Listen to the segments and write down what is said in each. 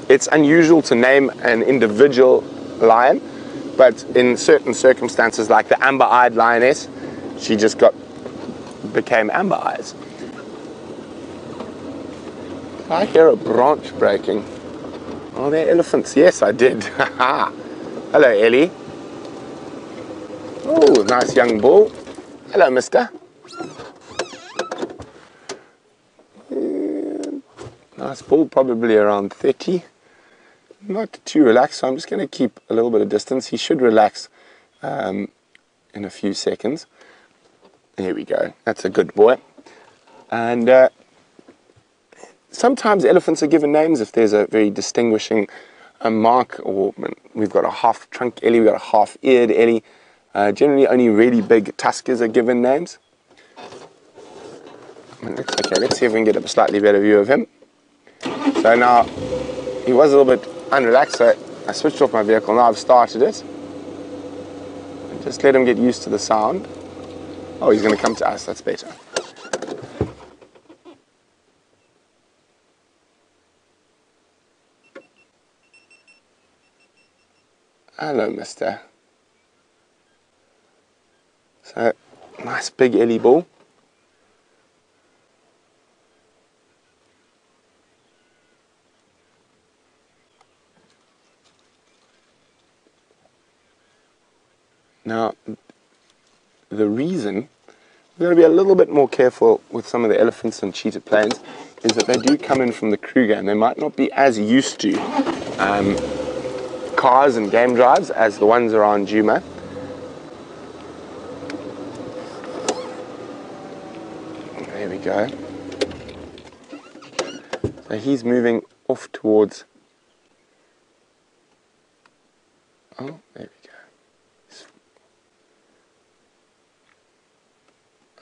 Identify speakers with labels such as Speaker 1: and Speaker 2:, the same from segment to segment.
Speaker 1: It's unusual to name an individual lion, but in certain circumstances, like the amber-eyed lioness, she just became amber eyes. I hear a branch breaking. Oh, they're elephants. Yes, I did. Hello, Ellie. Oh, nice young bull. Hello, mister. Nice bull, probably around 30. Not too relaxed, so I'm just going to keep a little bit of distance. He should relax in a few seconds. There we go. That's a good boy. And sometimes elephants are given names if there's a very distinguishing mark, or we've got a half-trunk Ellie, we've got a half-eared Ellie. Generally, only really big tuskers are given names. Okay, let's see if we can get a slightly better view of him. So now, he was a little bit unrelaxed, so I switched off my vehicle. Now I've started it. And just let him get used to the sound. Oh, he's going to come to us. That's better. Hello, mister. So, nice big Ellie bull. Now, the reason we're going to be a little bit more careful with some of the elephants and cheetah plains is that they do come in from the Kruger, and they might not be as used to cars and game drives as the ones around Djuma. There we go. So he's moving off towards... Oh, there we go.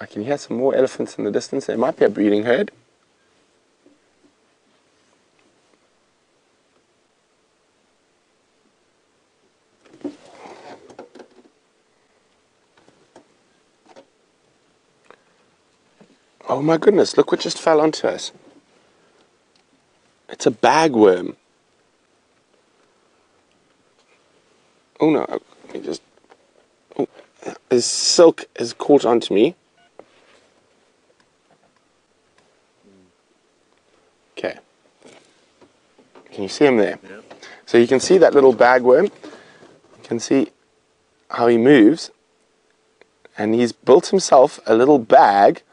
Speaker 1: I can hear some more elephants in the distance. There might be a breeding herd. Oh my goodness, look what just fell onto us. It's a bagworm. Oh no, let me just... Oh, his silk is caught onto me. Okay. Can you see him there? Yeah. So you can see that little bagworm. You can see how he moves. And he's built himself a little bag,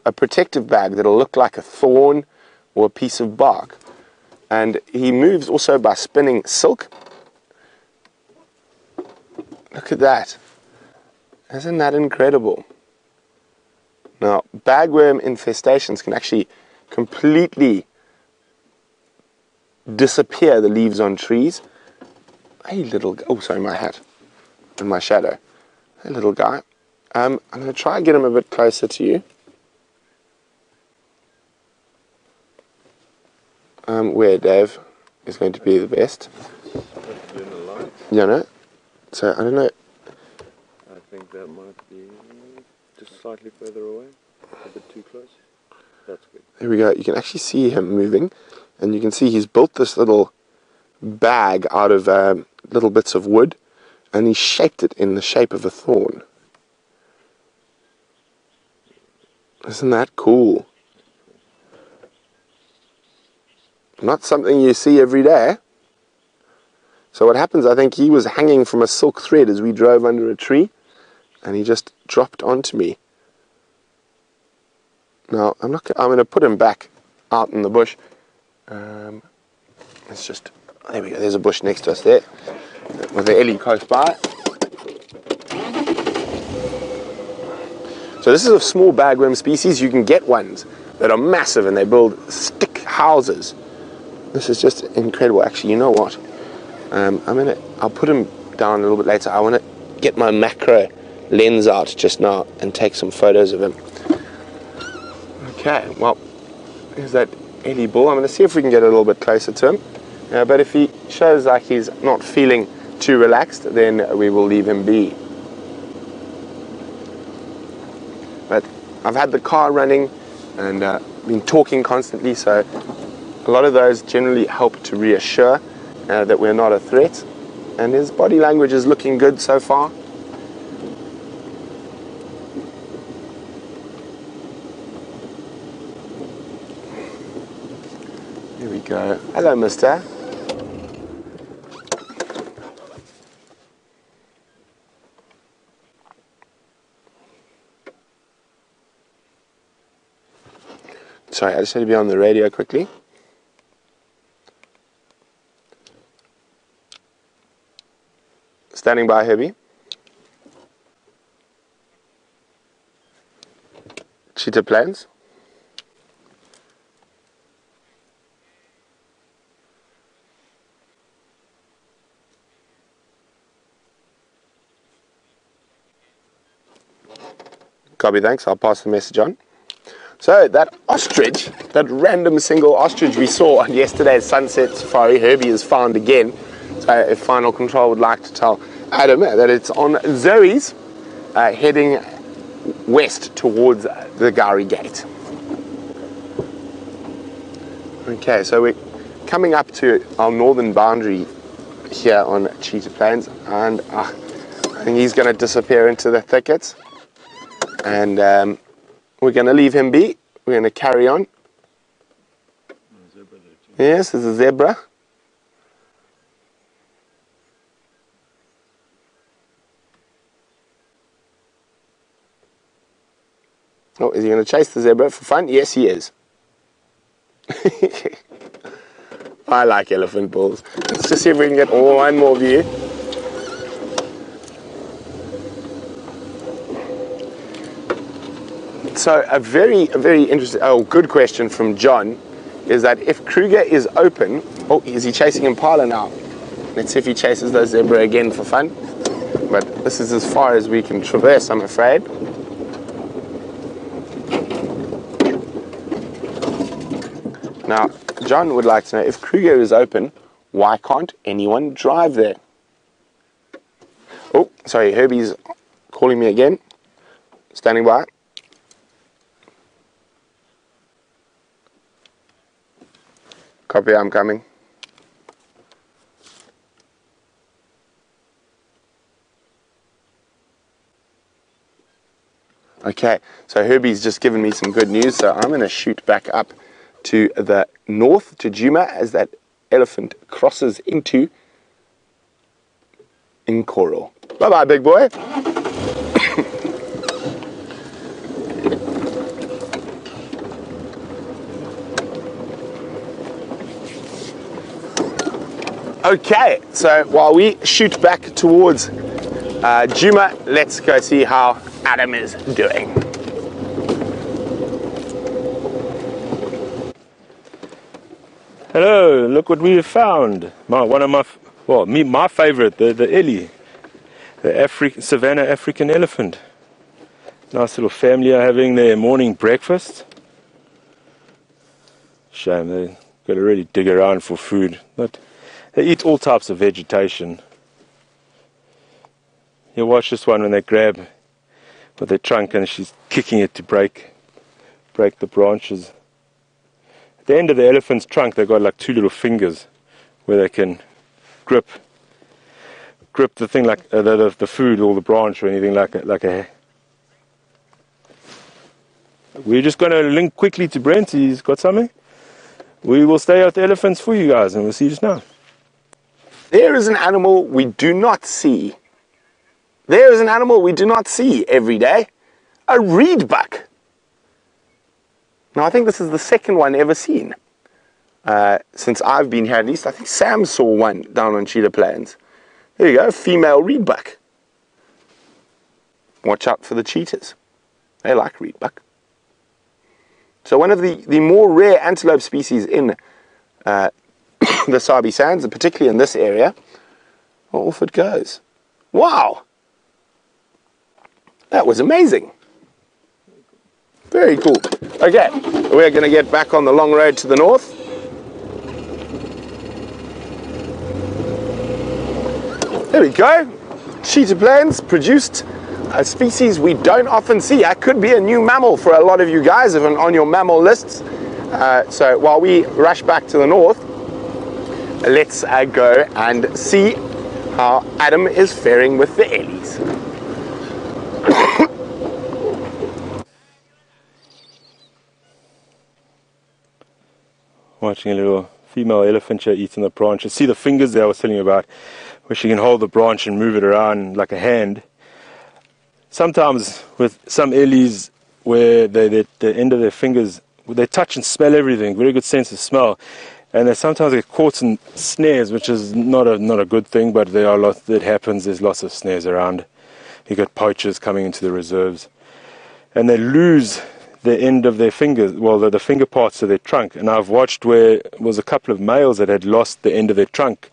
Speaker 1: a protective bag that'll look like a thorn or a piece of bark. And he moves also by spinning silk. Look at that. Isn't that incredible? Now, bagworm infestations can actually completely disappear the leaves on trees. Hey, little... Oh, sorry, my hat and my shadow. Hey, little guy. I'm going to try and get him a bit closer to you. Where, Dave, is going to be the best. You know? So, I don't know.
Speaker 2: I think that might be just slightly further away. A bit too close. That's good.
Speaker 1: There we go. You can actually see him moving. And you can see he's built this little bag out of little bits of wood. And he shaped it in the shape of a thorn. Isn't that cool? Not something you see every day. So what happens, I think he was hanging from a silk thread as we drove under a tree, and he just dropped onto me. Now, I'm going to put him back out in the bush. Let's just... There we go, there's a bush next to us there, with the Ellie close by. So this is a small bagworm species. You can get ones that are massive and they build stick houses. This is just incredible. Actually, you know what? I'll put him down a little bit later. I want to get my macro lens out just now and take some photos of him. Okay, well, here's that Ellie bull. I'm going to see if we can get a little bit closer to him. But if he shows like he's not feeling too relaxed, then we will leave him be. But I've had the car running and been talking constantly, so A lot of those generally help to reassure that we're not a threat. And his body language is looking good so far. Here we go. Hello, mister. Sorry, I just had to be on the radio quickly. Standing by, Herbie. Cheetah plans. Copy, thanks. I'll pass the message on. So that ostrich, that random single ostrich we saw on yesterday's sunset safari, Herbie has found again. So if Final Control would like to tell Adam that it's on Zoe's, heading west towards the Gowrie Gate. Okay, so we're coming up to our northern boundary here on Cheetah Plains, and I think he's going to disappear into the thickets. And we're going to leave him be. We're going to carry on. Yes, there's a zebra. Oh, is he going to chase the zebra for fun? Yes, he is. I like elephant bulls. Let's just see if we can get one more view. So a very interesting, good question from John is that if Kruger is open, oh, is he chasing impala now? Let's see if he chases the zebra again for fun. But this is as far as we can traverse, I'm afraid. Now, John would like to know, if Kruger is open, why can't anyone drive there? Oh, sorry, Herbie's calling me again. Standing by. Copy, I'm coming. Okay, so Herbie's just given me some good news, so I'm going to shoot back up to the north, to Djuma, as that elephant crosses into Nkoro. Bye-bye, big boy. Okay, so while we shoot back towards Djuma, let's go see how Adam is doing.
Speaker 3: Hello, look what we have found. My favorite, the Ellie, the Savannah African elephant. Nice little family are having their morning breakfast. Shame, they've got to really dig around for food. But they eat all types of vegetation. You watch this one when they grab with their trunk and she's kicking it to break the branches. At the end of the elephant's trunk, they've got like two little fingers where they can grip the thing, like the food or the branch or anything like a. We're just going to link quickly to Brent. He's got something. We will stay at the elephants for you guys, and we'll see you just now.
Speaker 1: There is an animal we do not see. There is an animal we do not see every day. A reedbuck. Now, I think this is the second one ever seen. Since I've been here, at least. I think Sam saw one down on Cheetah Plains. There you go, female reedbuck. Watch out for the cheetahs. They like reedbuck. So one of the more rare antelope species in the Sabi Sands, and particularly in this area. Off it goes. Wow! That was amazing. Very cool. Okay, we're going to get back on the long road to the north. There we go. Cheetah Plains produced a species we don't often see. That could be a new mammal for a lot of you guys, if on your mammal lists. So while we rush back to the north, let's go and see how Adam is faring with the Ellies.
Speaker 3: Watching a little female elephant here eating the branches. See the fingers there I was telling you about, where she can hold the branch and move it around like a hand. Sometimes with some Ellies, where the end of their fingers, they touch and smell everything, very good sense of smell, and they sometimes get caught in snares, which is not a good thing, but there are lots that happens. There's lots of snares around. You got poachers coming into the reserves, and they lose the end of their fingers, well, the finger parts of their trunk. And I've watched where it was a couple of males that had lost the end of their trunk.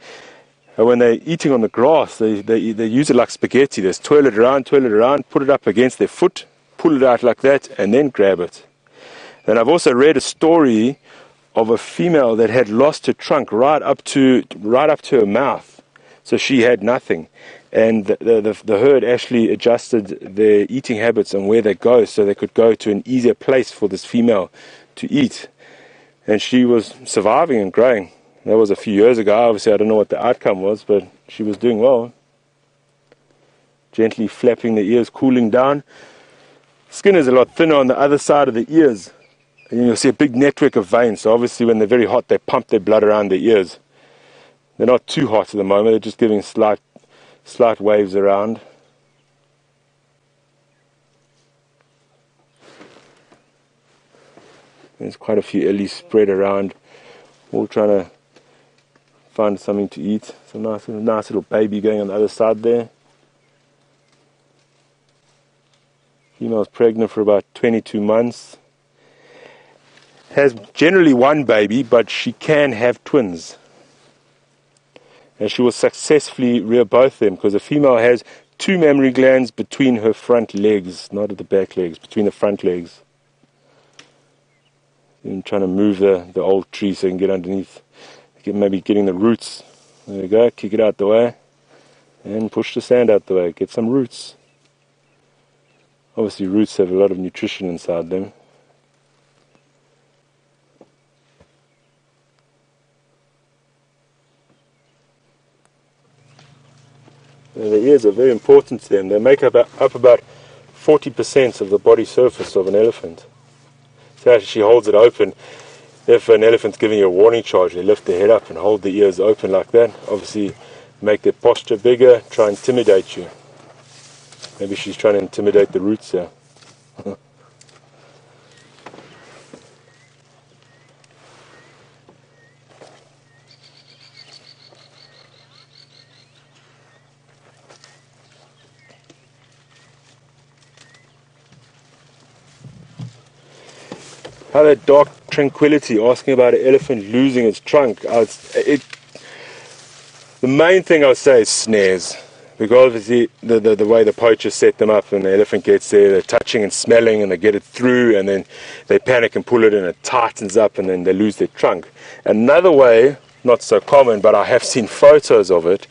Speaker 3: And when they're eating on the grass, they use it like spaghetti. They just twirl it around, put it up against their foot, pull it out like that, and then grab it. And I've also read a story of a female that had lost her trunk right up to her mouth, so she had nothing. And the herd actually adjusted their eating habits and where they go, so they could go to an easier place for this female to eat. And she was surviving and growing. That was a few years ago. Obviously, I don't know what the outcome was, but she was doing well. Gently flapping the ears, cooling down. Skin is a lot thinner on the other side of the ears. And you'll see a big network of veins. So obviously, when they're very hot, they pump their blood around their ears. They're not too hot at the moment. They're just giving slight waves around. There's quite a few Ellies spread around, all trying to find something to eat. Some nice little baby going on the other side there. Female's pregnant for about 22 months. Has generally one baby, but she can have twins. And she will successfully rear both of them, because the female has 2 mammary glands between her front legs, not at the back legs, between the front legs. And trying to move the old tree so you can get underneath. Maybe getting the roots. There you go, kick it out the way. And push the sand out the way, get some roots. Obviously roots have a lot of nutrition inside them. The ears are very important to them. They make up about 40% of the body surface of an elephant. So as she holds it open, if an elephant's giving you a warning charge, they lift their head up and hold the ears open like that. Obviously make their posture bigger, try and intimidate you. Maybe she's trying to intimidate the roots here. How that dark tranquility, asking about an elephant losing its trunk. The main thing I would say is snares, because obviously the way the poachers set them up, and the elephant gets there, they're touching and smelling, and they get it through, and then they panic and pull it, and it tightens up, and then they lose their trunk. Another way, not so common, but I have seen photos of it,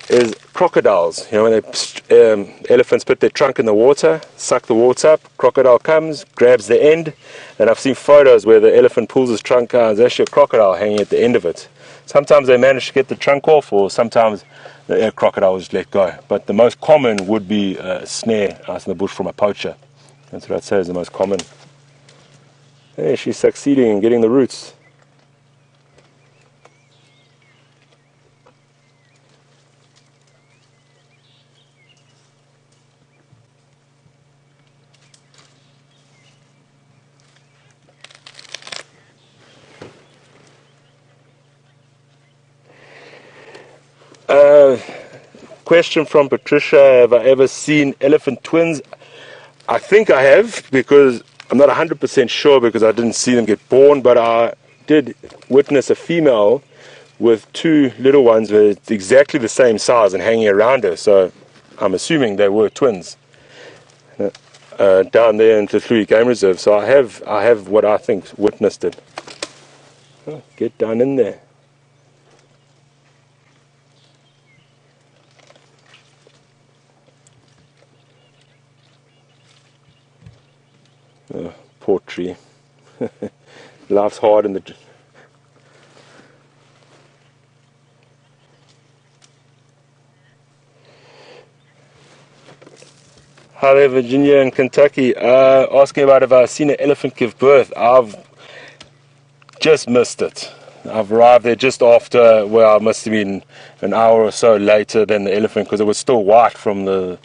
Speaker 3: is crocodiles. You know, when elephants put their trunk in the water, suck the water up, crocodile comes, grabs the end, and I've seen photos where the elephant pulls his trunk out, and there's actually a crocodile hanging at the end of it. Sometimes they manage to get the trunk off, or sometimes the crocodile will just let go. But the most common would be a snare out in the bush from a poacher. That's what I'd say is the most common. Hey, she's succeeding in getting the roots. Question from Patricia: have I ever seen elephant twins? I think I have, because I'm not 100% sure, because I didn't see them get born, but I did witness a female with 2 little ones with exactly the same size and hanging around her, so I'm assuming they were twins down there in the Tlui Game Reserve. So I have what I think witnessed it. Oh, get down in there. Oh, poor tree. Life's hard in the... Hi there, Virginia and Kentucky. Asking about if I've seen an elephant give birth. I've just missed it. I've arrived there just after, well, I must have been an hour or so later than the elephant, because it was still white from the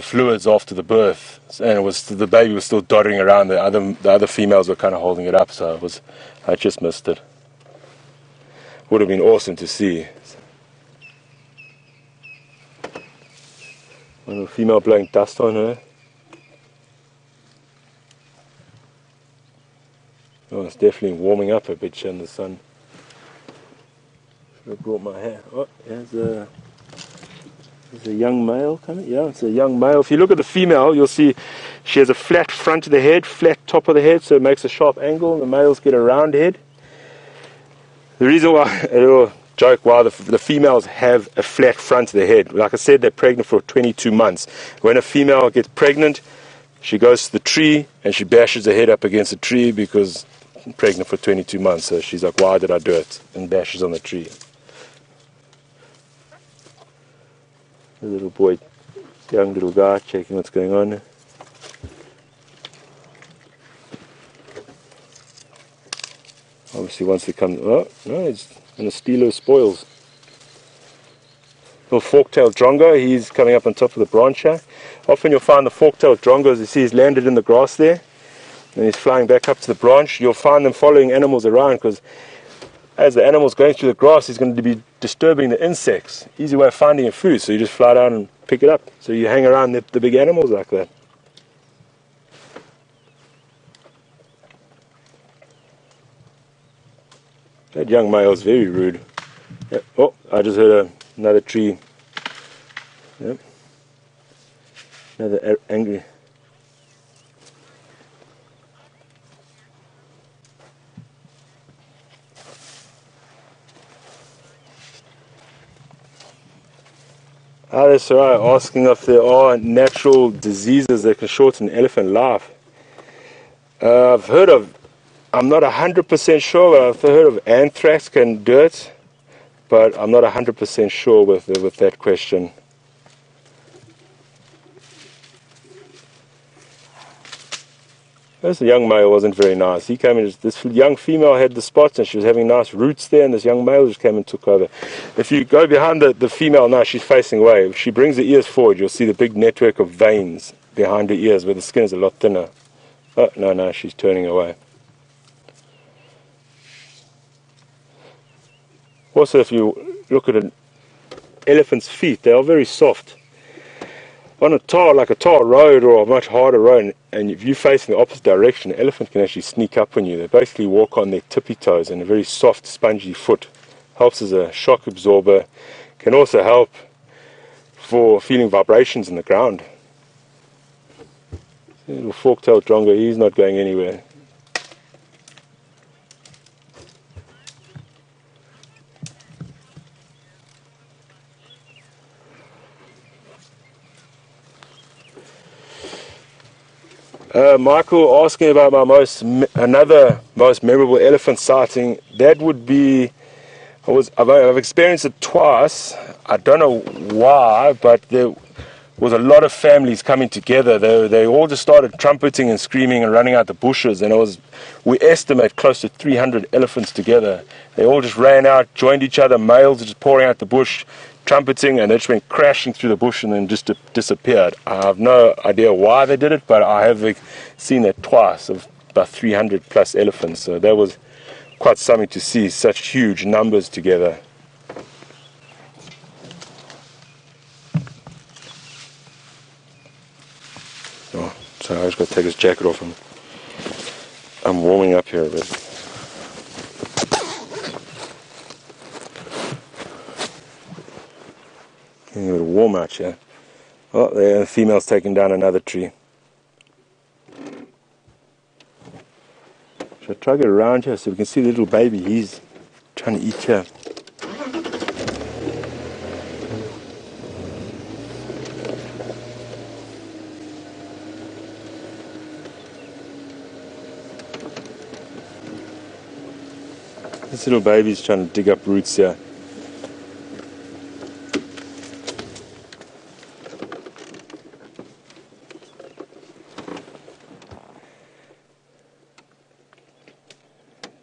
Speaker 3: fluids after the birth, and it was, the baby was still doddering around. The other females were kind of holding it up, so I just missed it. Would have been awesome to see. One female blowing dust on her. Oh, it's definitely warming up a bit in the sun. Should have brought my hat. Oh, there's a young male coming. Yeah, it's a young male. If you look at the female, you'll see she has a flat front of the head, flat top of the head, so it makes a sharp angle. The males get a round head. The reason why, a little joke, why the females have a flat front of the head. Like I said, they're pregnant for 22 months. When a female gets pregnant, she goes to the tree and she bashes her head up against the tree because she's pregnant for 22 months. So she's like, why did I do it? And bashes on the tree. The little boy, young little guy, checking what's going on. Obviously, once they come, oh no, he's going to steal her spoils. Little fork-tailed drongo, he's coming up on top of the branch here. Often you'll find the fork-tailed drongos, you see he's landed in the grass there, and he's flying back up to the branch. You'll find them following animals around, because as the animal's going through the grass, he's going to be disturbing the insects. Easy way of finding your food, so you just fly down and pick it up. So you hang around the big animals like that. That young male is very rude. Yep. Oh, I just heard another tree. Yep. Another angry. That's right, asking if there are natural diseases that can shorten elephant life. I've heard of, I'm not 100% sure, but I've heard of anthrax can do it, but I'm not 100% sure with that question. This young male wasn't very nice. He came in, this young female had the spots and she was having nice roots there, and this young male just came and took over. If you go behind the female now, she's facing away. If she brings the ears forward, you'll see the big network of veins behind her ears where the skin is a lot thinner. Oh, no, she's turning away. Also, if you look at an elephant's feet, they are very soft. On a tar, like a tar road or a much harder road, and if you're facing the opposite direction, an elephant can actually sneak up on you. They basically walk on their tippy toes and a very soft, spongy foot. Helps as a shock absorber. Can also help for feeling vibrations in the ground. Little fork-tailed drongo, he's not going anywhere. Michael asking about my another most memorable elephant sighting. That would be, I've experienced it twice. I don't know why, but there was a lot of families coming together. They all just started trumpeting and screaming and running out the bushes, and we estimate close to 300 elephants together. They all just ran out, joined each other, males just pouring out the bush, trumpeting, and they just went crashing through the bush and then just disappeared. I have no idea why they did it, but I have seen that twice, of about 300 plus elephants. So that was quite something to see, such huge numbers together. Oh, sorry, I just got to take his jacket off him. I'm warming up here a bit. Getting a bit warm out here. Oh, there, the female's taking down another tree. Should I try to get around here so we can see the little baby? He's trying to eat here. This little baby's trying to dig up roots here.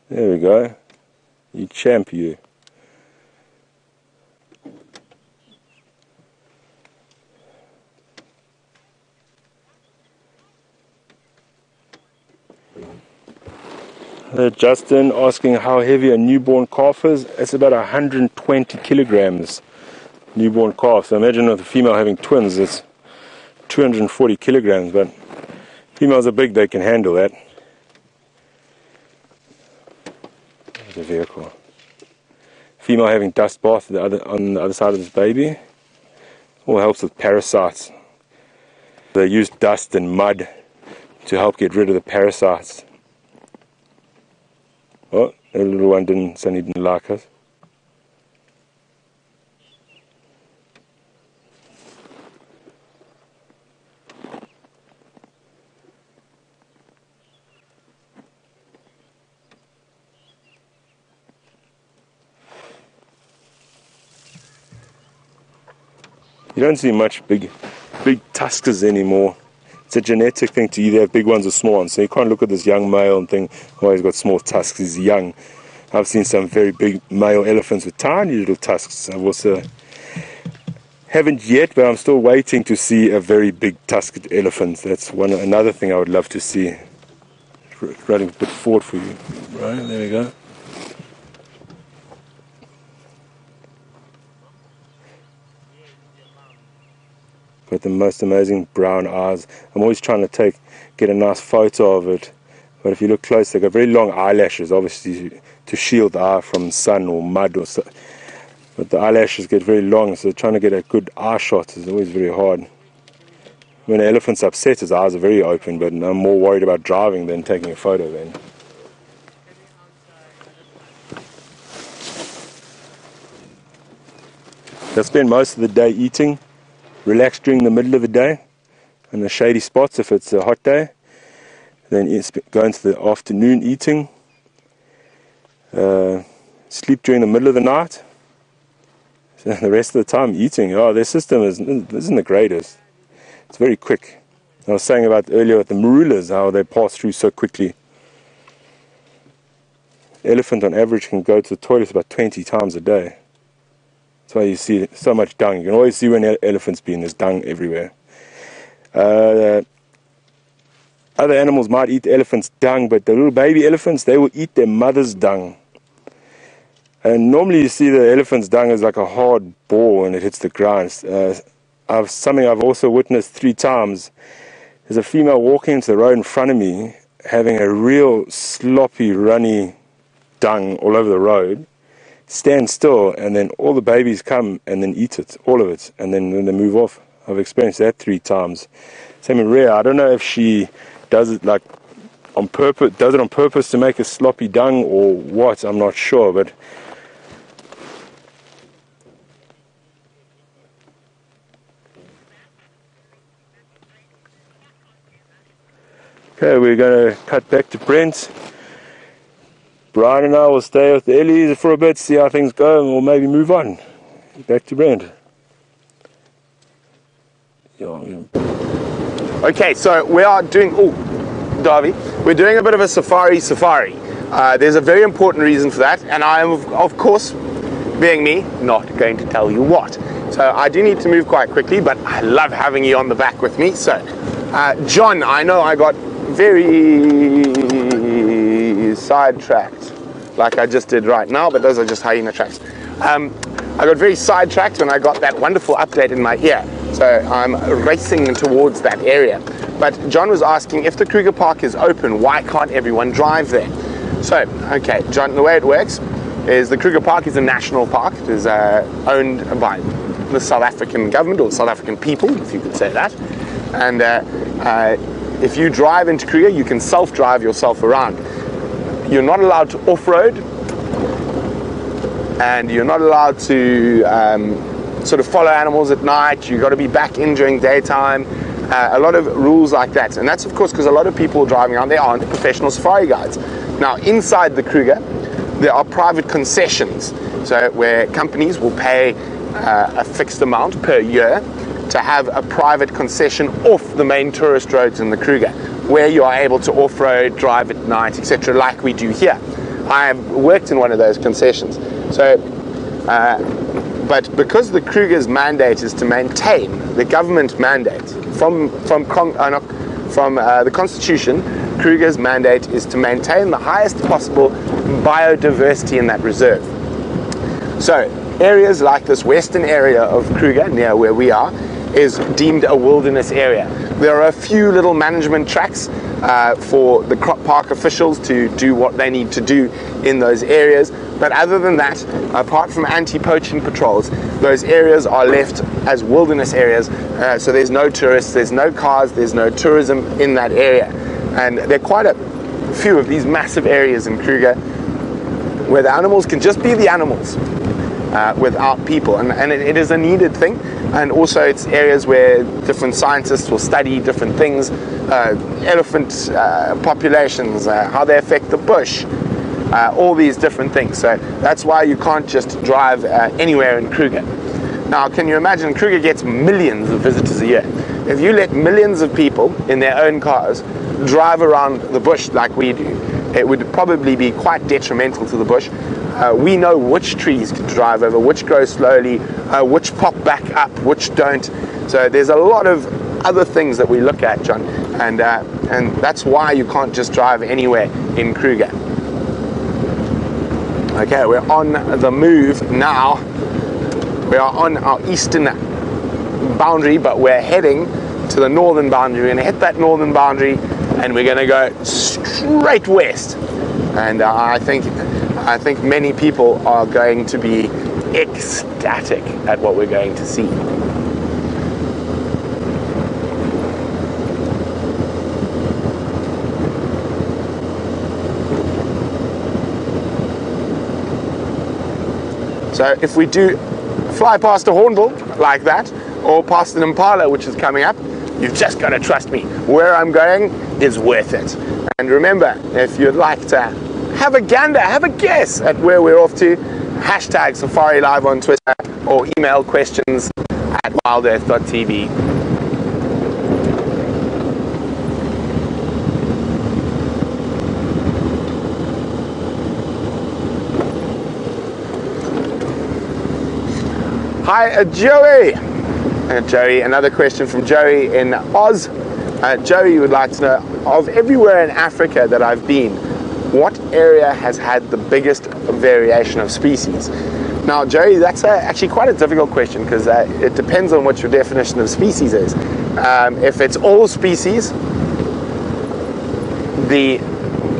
Speaker 3: There we go. You champ, you. Justin asking how heavy a newborn calf is. It's about 120 kilograms. Newborn calf. So imagine with a female having twins, it's 240 kilograms. But females are big, they can handle that. There's a vehicle. Female having dust bath on the other side of this baby. All helps with parasites. They use dust and mud to help get rid of the parasites. Oh, the little one didn't like us. You don't see much big tuskers anymore. It's a genetic thing to either have big ones or small ones. So you can't look at this young male and think, oh, he's got small tusks, he's young. I've seen some very big male elephants with tiny little tusks. I've also haven't yet, but I'm still waiting to see a very big tusked elephant. That's another thing I would love to see. Running a bit forward for you. Right, there we go. Got the most amazing brown eyes. I'm always trying to get a nice photo of it, but if you look close, they've got very long eyelashes, obviously to shield the eye from sun or mud or so. But the eyelashes get very long, so trying to get a good eye shot is always very hard. When an elephant's upset, his eyes are very open, but I'm more worried about driving than taking a photo then. I spend most of the day eating. Relax during the middle of the day in the shady spots if it's a hot day. Then go into the afternoon eating. Sleep during the middle of the night. So the rest of the time eating. Oh, their system isn't the greatest. It's very quick. I was saying about earlier with the marulas, how they pass through so quickly. Elephant on average can go to the toilet about 20 times a day. That's why you see so much dung. You can always see when elephants been. There's dung everywhere. Other animals might eat the elephant's dung, but the little baby elephants, they will eat their mother's dung. And normally you see the elephant's dung is like a hard ball when it hits the ground. Something I've also witnessed 3 times. There's a female walking into the road in front of me, having a real sloppy, runny dung all over the road. Stand still, and then all the babies come and then eat it, all of it, and then they move off. I've experienced that 3 times. Same in Rhea. I don't know if she does it like on purpose to make a sloppy dung or what. I'm not sure, but okay, we're going to cut back to Brent. Brian and I will stay with the Ellies for a bit, see how things go, and we'll maybe move on. Back to Brent.
Speaker 1: Okay, so we are doing, Darby, we're doing a bit of a safari. There's a very important reason for that, and I am, of course, being me, not going to tell you what. So I do need to move quite quickly, but I love having you on the back with me. So, John, I know I got very sidetracked, like I just did right now, but those are just hyena tracks. I got very sidetracked when I got that wonderful update in my ear, so I'm racing towards that area. But John was asking, if the Kruger Park is open, why can't everyone drive there? So, okay, John, the way it works is the Kruger Park is a national park. It is owned by the South African government, or South African people, if you could say that. And if you drive into Kruger, you can self-drive yourself around. You're not allowed to off-road, and you're not allowed to sort of follow animals at night. You've got to be back in during daytime. A lot of rules like that, and that's of course because a lot of people driving around there aren't professional safari guides. Now inside the Kruger, there are private concessions, so where companies will pay a fixed amount per year to have a private concession off the main tourist roads in the Kruger, where you are able to off-road, drive at night, etc., like we do here. I have worked in one of those concessions. So, but because the Kruger's mandate is to maintain the government mandate from the Constitution, Kruger's mandate is to maintain the highest possible biodiversity in that reserve. So areas like this western area of Kruger, near where we are, is deemed a wilderness area. There are a few little management tracks for the park officials to do what they need to do in those areas, but other than that, apart from anti-poaching patrols, those areas are left as wilderness areas, so there's no tourists, there's no cars, there's no tourism in that area. And there are quite a few of these massive areas in Kruger where the animals can just be the animals without people, and it is a needed thing. And also it's areas where different scientists will study different things, elephant populations, how they affect the bush, all these different things. So that's why you can't just drive anywhere in Kruger. Now, can you imagine, Kruger gets millions of visitors a year. If you let millions of people in their own cars drive around the bush like we do, it would probably be quite detrimental to the bush. We know which trees to drive over, which grow slowly, which pop back up, which don't. So there's a lot of other things that we look at, John, and that's why you can't just drive anywhere in Kruger. Okay, we're on the move now. We are on our eastern boundary, but we're heading to the northern boundary. We're going to hit that northern boundary, and we're going to go straight west. And I think many people are going to be ecstatic at what we're going to see. So if we do fly past a hornbill like that, or past an impala which is coming up, you've just got to trust me. Where I'm going is worth it. And remember, if you'd like to have a gander, have a guess at where we're off to, hashtag Safari Live on Twitter, or email questions at WildEarthTV. Hi, Joey. Joey, another question from Joey in Oz. Joey would like to know, of everywhere in Africa that I've been, what area has had the biggest variation of species? Now, Joey, that's actually quite a difficult question, because it depends on what your definition of species is. If it's all species,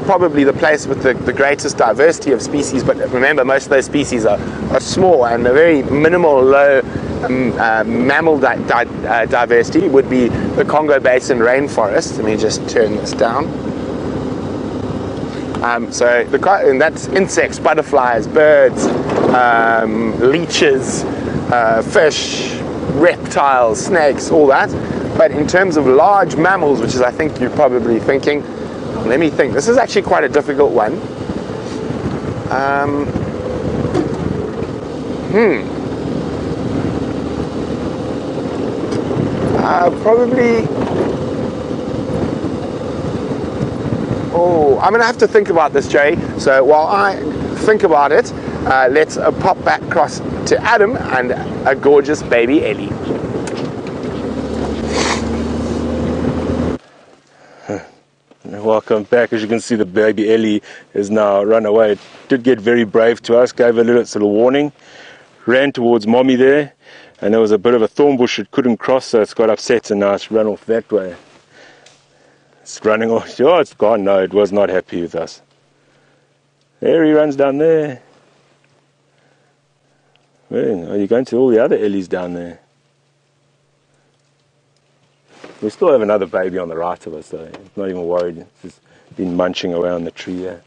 Speaker 1: probably the place with the greatest diversity of species, but remember, most of those species are small, and a very minimal, low mammal diversity would be the Congo Basin rainforest. Let me just turn this down. And that's insects, butterflies, birds, leeches, fish, reptiles, snakes, all that. But in terms of large mammals, which is I think you're probably thinking, let me think. This is actually quite a difficult one. Probably. Oh, I'm going to have to think about this, Jay. So while I think about it, let's pop back across to Adam and a gorgeous baby Ellie.
Speaker 3: Welcome back. As you can see, the baby Ellie is now run away. It did get very brave to us, gave a little warning, ran towards mommy there, and there was a bit of a thorn bush it couldn't cross, so it's got upset, and now it's run off that way. It's running off. Oh, it's gone. No, it was not happy with us. There he runs down there. Where are you going to all the other Ellies down there? We still have another baby on the right of us, so not even worried. It's just been munching away on the tree there.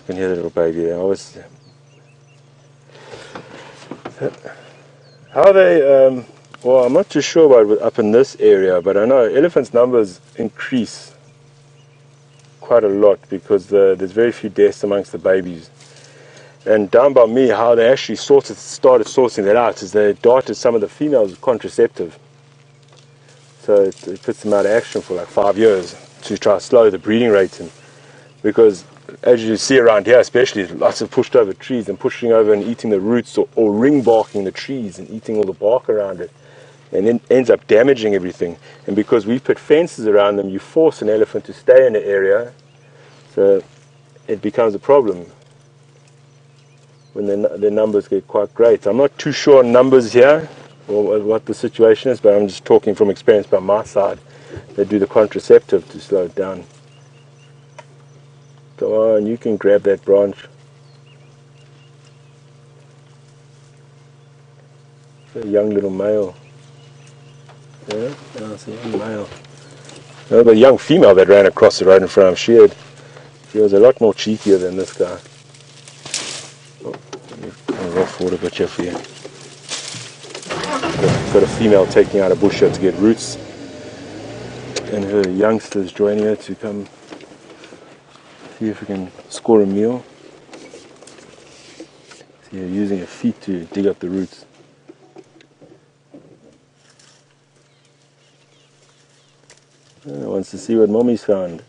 Speaker 3: can hear the little baby there. How they, well, I'm not too sure about it up in this area, but I know elephants' numbers increase quite a lot because there's very few deaths amongst the babies. And down by me, how they actually started sorting that out is they darted some of the females with contraceptive. So it puts them out of action for like 5 years to try to slow the breeding rate in. Because as you see around here especially, lots of pushed over trees and pushing over and eating the roots or ring barking the trees and eating all the bark around it. And then ends up damaging everything. And because we put fences around them, you force an elephant to stay in the area, so it becomes a problem when their numbers get quite great. I'm not too sure on numbers here or what the situation is, but I'm just talking from experience by my side. They do the contraceptive to slow it down. Come on, you can grab that branch. A young little male. Yeah, it's a young male. No, the young female that ran across the road in front of him, she was a lot more cheekier than this guy. I'll roll forward a bit here for you. Got a female taking out a bush here to get roots, and her youngsters joining her to come see if we can score a meal. See her using her feet to dig up the roots. Wants to see what mommy's found.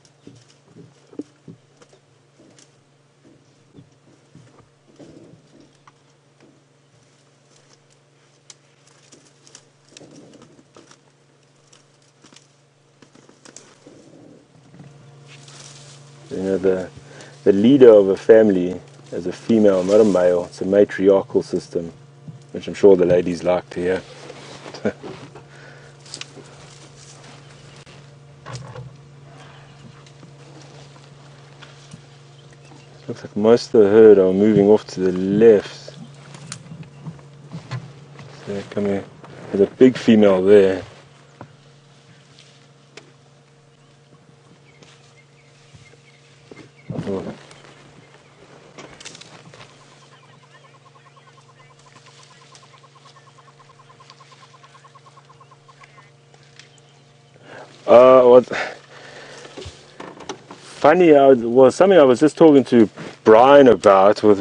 Speaker 3: You know, the leader of a family is a female, not a male. It's a matriarchal system, which I'm sure the ladies like to hear. Looks like most of the herd are moving off to the left. So come here. There's a big female there. What's funny, something I was just talking to Brian about hello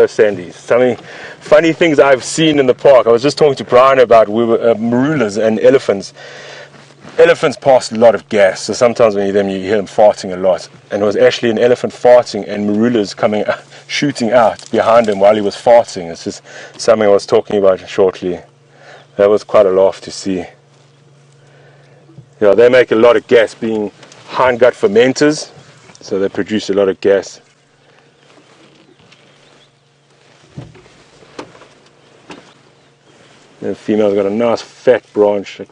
Speaker 3: Sandy. Something funny things I've seen in the park. I was just talking to Brian about marulas and elephants. Elephants pass a lot of gas, so sometimes when you hear them farting a lot. And it was actually an elephant farting and marulas coming shooting out behind him while he was farting. It's just something I was talking about shortly. That was quite a laugh to see. Yeah, they make a lot of gas, being hindgut fermenters, so they produce a lot of gas. The female's got a nice fat branch.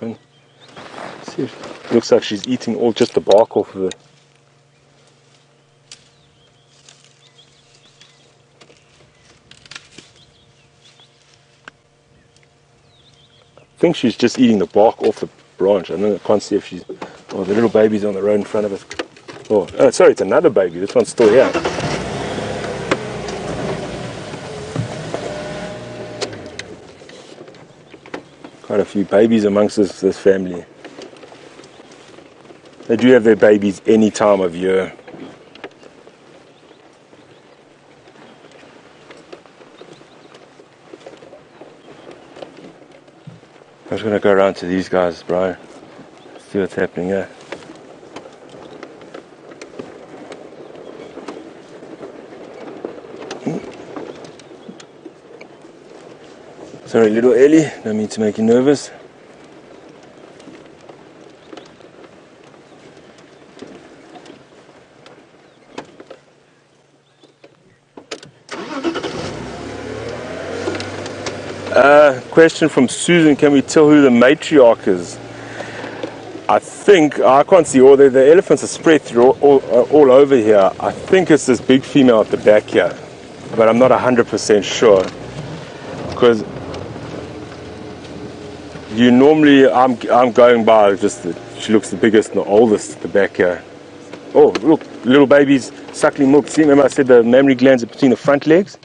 Speaker 3: See, looks like she's eating just the bark off of it. I think she's just eating the bark off the branch. I can't see if she's... Oh, the little baby's on the road in front of us. Oh, sorry, it's another baby. This one's still here. Quite a few babies amongst this family. They do have their babies any time of year. I'm just going to go around to these guys, Brian. See what's happening here. Sorry, little Ellie, don't mean to make you nervous. Question from Susan, can we tell who the matriarch is? I think, I can't see all the elephants are spread through all over here. I think it's this big female at the back here, but I'm not 100% sure. Because you normally, I'm going by just she looks the biggest and the oldest at the back here. Oh, look, little babies suckling milk. See, remember I said the mammary glands are between the front legs?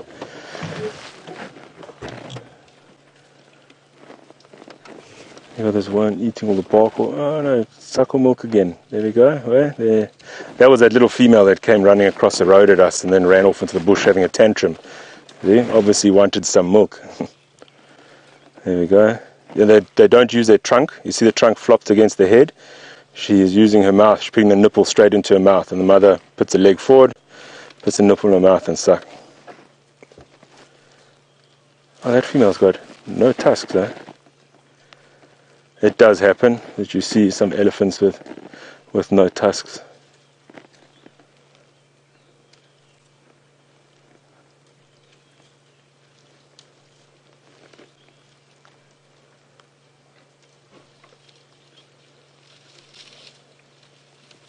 Speaker 3: You got this one eating all the bark. Oh no, suckle milk again. There we go. Right there. That was that little female that came running across the road at us and then ran off into the bush having a tantrum. They obviously wanted some milk. There we go. Yeah, they don't use their trunk. You see the trunk flopped against the head. She is using her mouth. She's putting the nipple straight into her mouth, and the mother puts a leg forward, puts the nipple in her mouth and suck. Oh, that female's got no tusks, though. It does happen that you see some elephants with no tusks.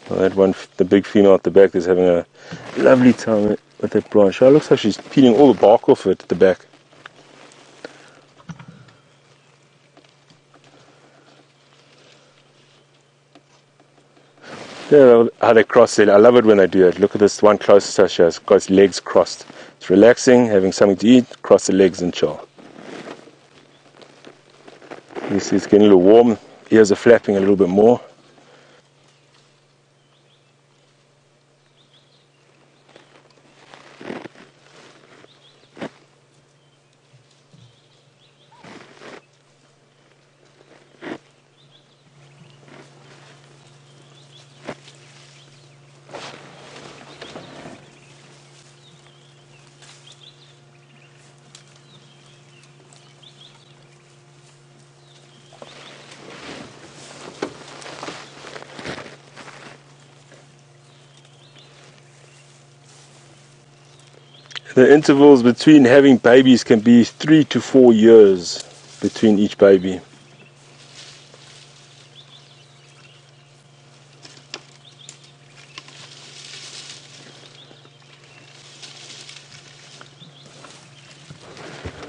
Speaker 3: Well, that one, the big female at the back, is having a lovely time with that branch. Oh, it looks like she's peeling all the bark off it at the back. Yeah, how they cross it. I love it when they do it. Look at this one closest to us. It's got its legs crossed. It's relaxing, having something to eat, cross the legs and chill. You see it's getting a little warm. Ears are flapping a little bit more. The intervals between having babies can be 3 to 4 years between each baby.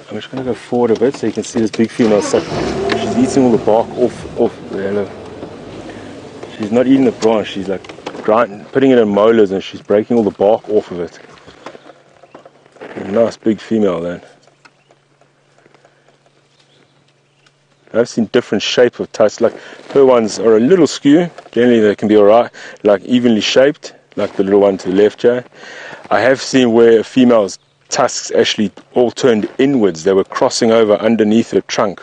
Speaker 3: I'm just going to go forward a bit so you can see this big female suck. She's eating all the bark off the yellow. She's not eating the branch, she's like putting it in molars and she's breaking all the bark off of it. A nice big female then. I've seen different shape of tusks. Like her ones are a little skew. Generally they can be alright, like evenly shaped, like the little one to the left here. I have seen where a female's tusks actually all turned inwards. They were crossing over underneath her trunk.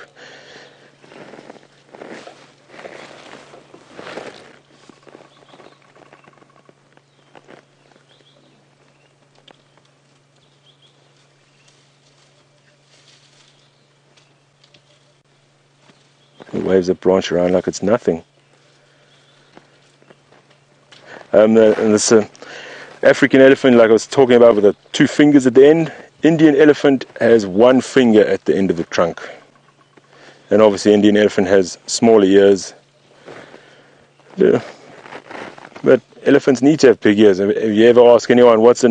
Speaker 3: It waves the branch around like it's nothing. And this African elephant, like I was talking about, with the 2 fingers at the end. Indian elephant has 1 finger at the end of the trunk. And obviously Indian elephant has smaller ears. Yeah. But elephants need to have big ears. If you ever ask anyone what does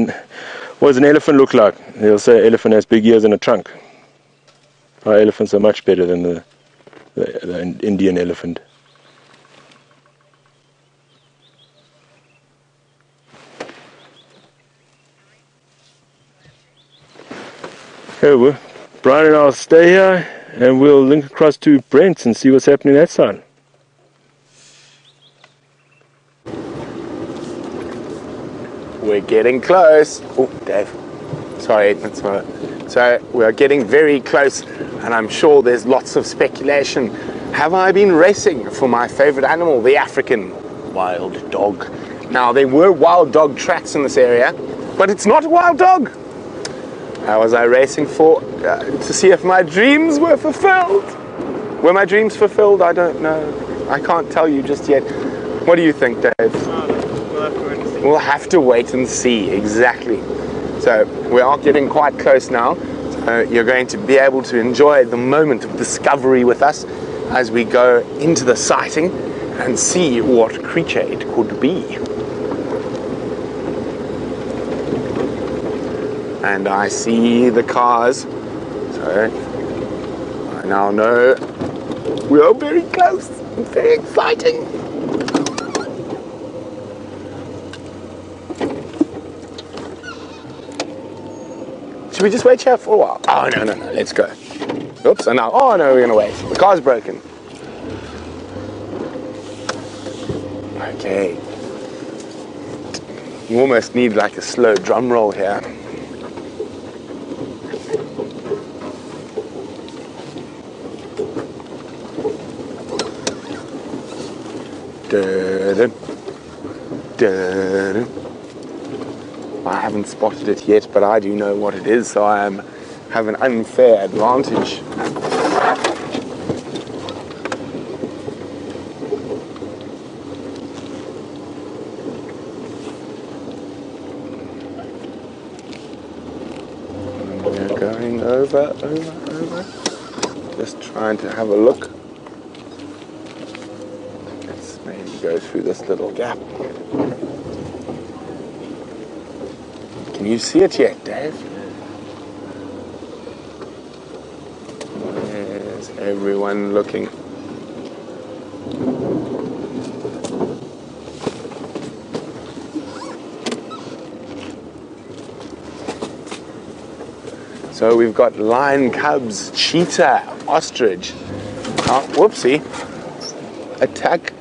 Speaker 3: an elephant look like, they'll say elephant has big ears and a trunk. Our elephants are much better than the Indian elephant. Okay, well, Brian and I'll stay here and we'll link across to Brent and see what's happening that side.
Speaker 1: We're getting close. Oh, Dave. Sorry, that's all right. So we're getting very close, and I'm sure there's lots of speculation. Have I been racing for my favorite animal, the African wild dog? Now, there were wild dog tracks in this area, but it's not a wild dog. How was I racing for? To see if my dreams were fulfilled. Were my dreams fulfilled? I don't know. I can't tell you just yet. What do you think, Dave? We'll have to wait and see, exactly. So we are getting quite close now. So you're going to be able to enjoy the moment of discovery with us as we go into the sighting and see what creature it could be. And I see the cars, so I now know we are very close. It's very exciting. Should we just wait here for a while? Oh, no, let's go. Oops, and now, oh no, we're gonna wait. The car's broken. Okay. You almost need like a slow drum roll here. Dun, dun. I haven't spotted it yet, but I do know what it is, so I have an unfair advantage. And we're going over. Just trying to have a look. Let's maybe go through this little gap. Can you see it yet, Dave? There's everyone looking. So we've got lion cubs, cheetah, ostrich. Oh, whoopsie. Attack.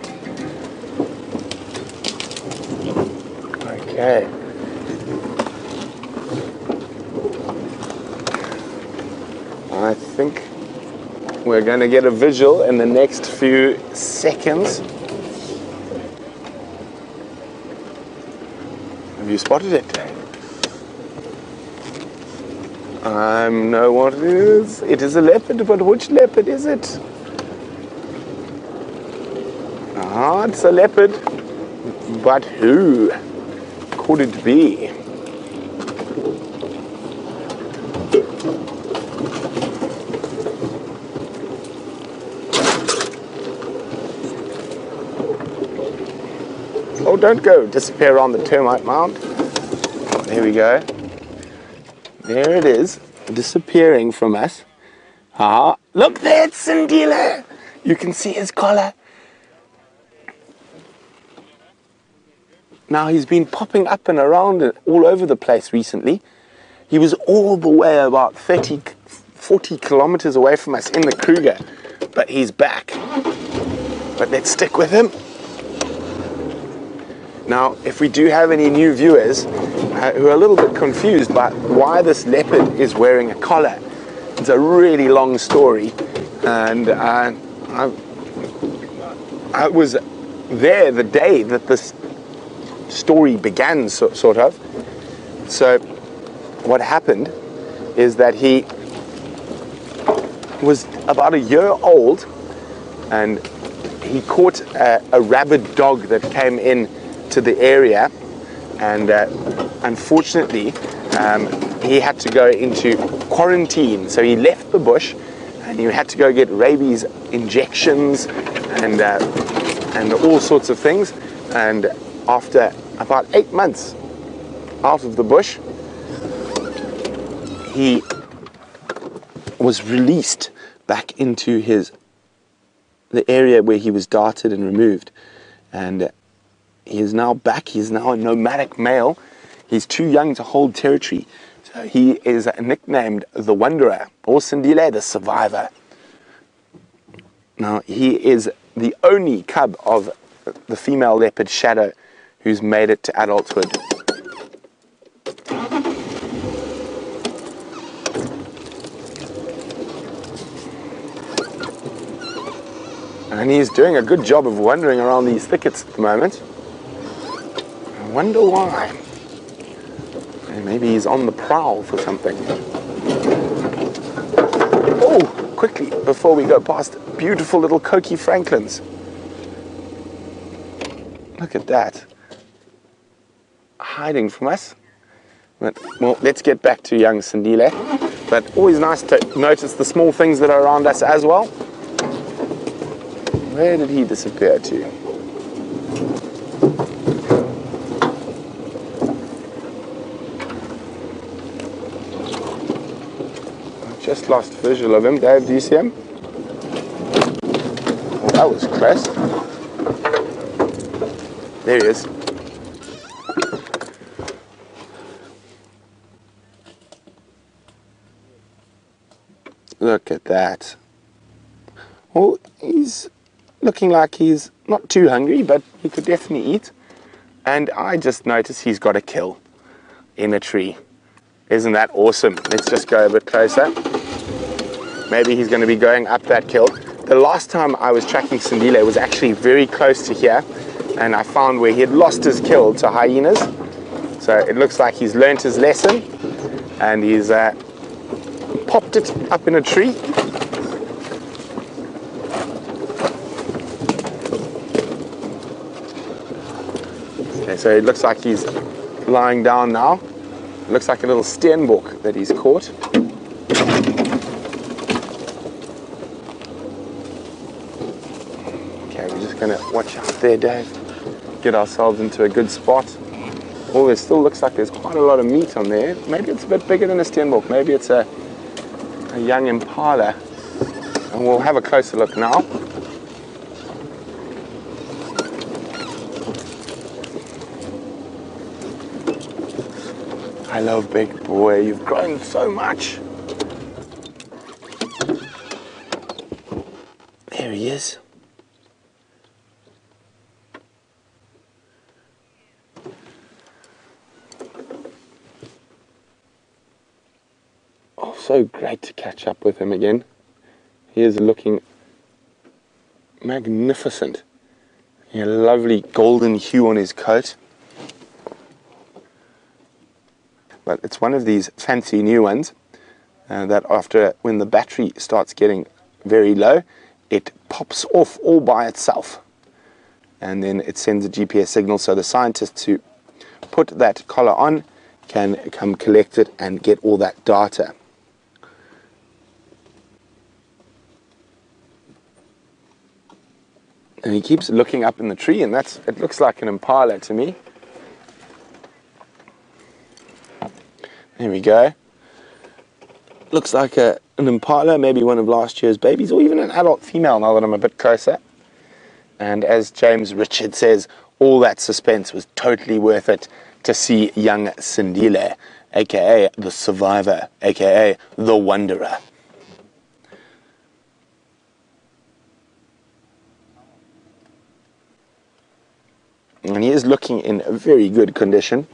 Speaker 1: Okay. I think we're going to get a visual in the next few seconds. Have you spotted it, Dave? I know what it is. It is a leopard, but which leopard is it? Ah, it's a leopard. But who could it be? Oh, don't go disappear on the termite mound. There we go. There it is, disappearing from us. Ah, look there, it's Sindile. You can see his collar. Now, he's been popping up and around all over the place recently. He was all the way about 30, 40 kilometers away from us in the Kruger, but he's back. But let's stick with him. Now, if we do have any new viewers who are a little bit confused by why this leopard is wearing a collar, it's a really long story, and I was there the day that this story began, sort of. So what happened is that he was about a year old, and he caught a rabid dog that came in to the area, and unfortunately he had to go into quarantine. So he left the bush and he had to go get rabies injections and all sorts of things. And after about 8 months out of the bush, he was released back into the area where he was darted and removed, and he is now back. He's now a nomadic male. He's too young to hold territory. So he is nicknamed the Wanderer, or Sindile, the Survivor. Now, he is the only cub of the female leopard Shadow who's made it to adulthood. And he's doing a good job of wandering around these thickets at the moment. I wonder why. And maybe he's on the prowl for something. Oh, quickly, before we go past beautiful little Coqui Franklins. Look at that. Hiding from us. But, well, let's get back to young Sindile. But always nice to notice the small things that are around us as well. Where did he disappear to? I've just lost visual of him. Dave, do you see him? Oh, that was close. There he is. Look at that. Well, he's looking like he's not too hungry, but he could definitely eat. And I just noticed he's got a kill in a tree. Isn't that awesome? Let's just go a bit closer. Maybe he's going to be going up that kill. The last time I was tracking Sindile was actually very close to here, and I found where he had lost his kill to hyenas. So it looks like he's learnt his lesson, and he's popped it up in a tree. Okay, so it looks like he's lying down now. It looks like a little steenbok that he's caught. Okay, we're just going to watch out there, Dave. Get ourselves into a good spot. Oh, it still looks like there's quite a lot of meat on there. Maybe it's a bit bigger than a steenbok. Maybe it's a young impala. And we'll have a closer look now. Hello, big boy. You've grown so much. There he is. Oh, so great to catch up with him again. He is looking magnificent. He had a lovely golden hue on his coat. But it's one of these fancy new ones that after, when the battery starts getting very low, it pops off all by itself. And then it sends a GPS signal so the scientists who put that collar on can come collect it and get all that data. And he keeps looking up in the tree, and it looks like an impala to me. There we go. Looks like an impala, maybe one of last year's babies, or even an adult female now that I'm a bit closer. And as James Richard says, all that suspense was totally worth it to see young Sindile, aka the survivor, aka the wanderer. And he is looking in very good condition.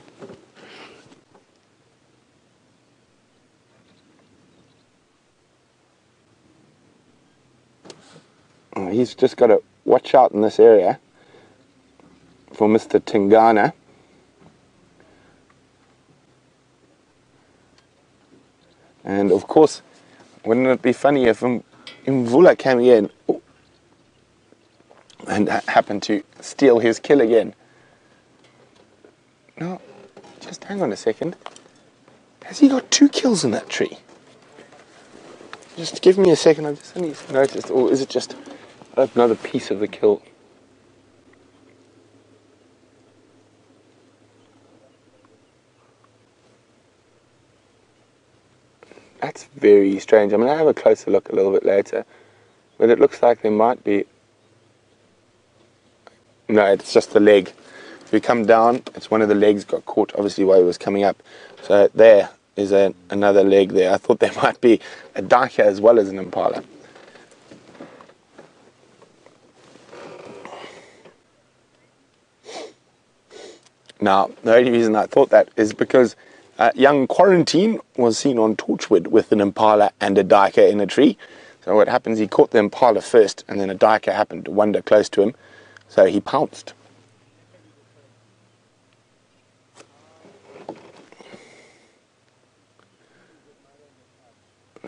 Speaker 1: He's just got to watch out in this area for Mr. Tingana. And of course, wouldn't it be funny if Mvula came in and happened to steal his kill again? No, just hang on a second. Has he got 2 kills in that tree? Just give me a second, I've just only noticed. Or is it just another piece of the kill? That's very strange. I'm going to have a closer look a little bit later. But it looks like there might be... No, it's just the leg. If you come down, it's one of the legs got caught, obviously, while it was coming up. So there is another leg there. I thought there might be a duiker as well as an impala. Now, the only reason I thought that is because young Quarantine was seen on Torchwood with an impala and a duiker in a tree. So what happens, he caught the impala first, and then a duiker happened to wander close to him, so he pounced.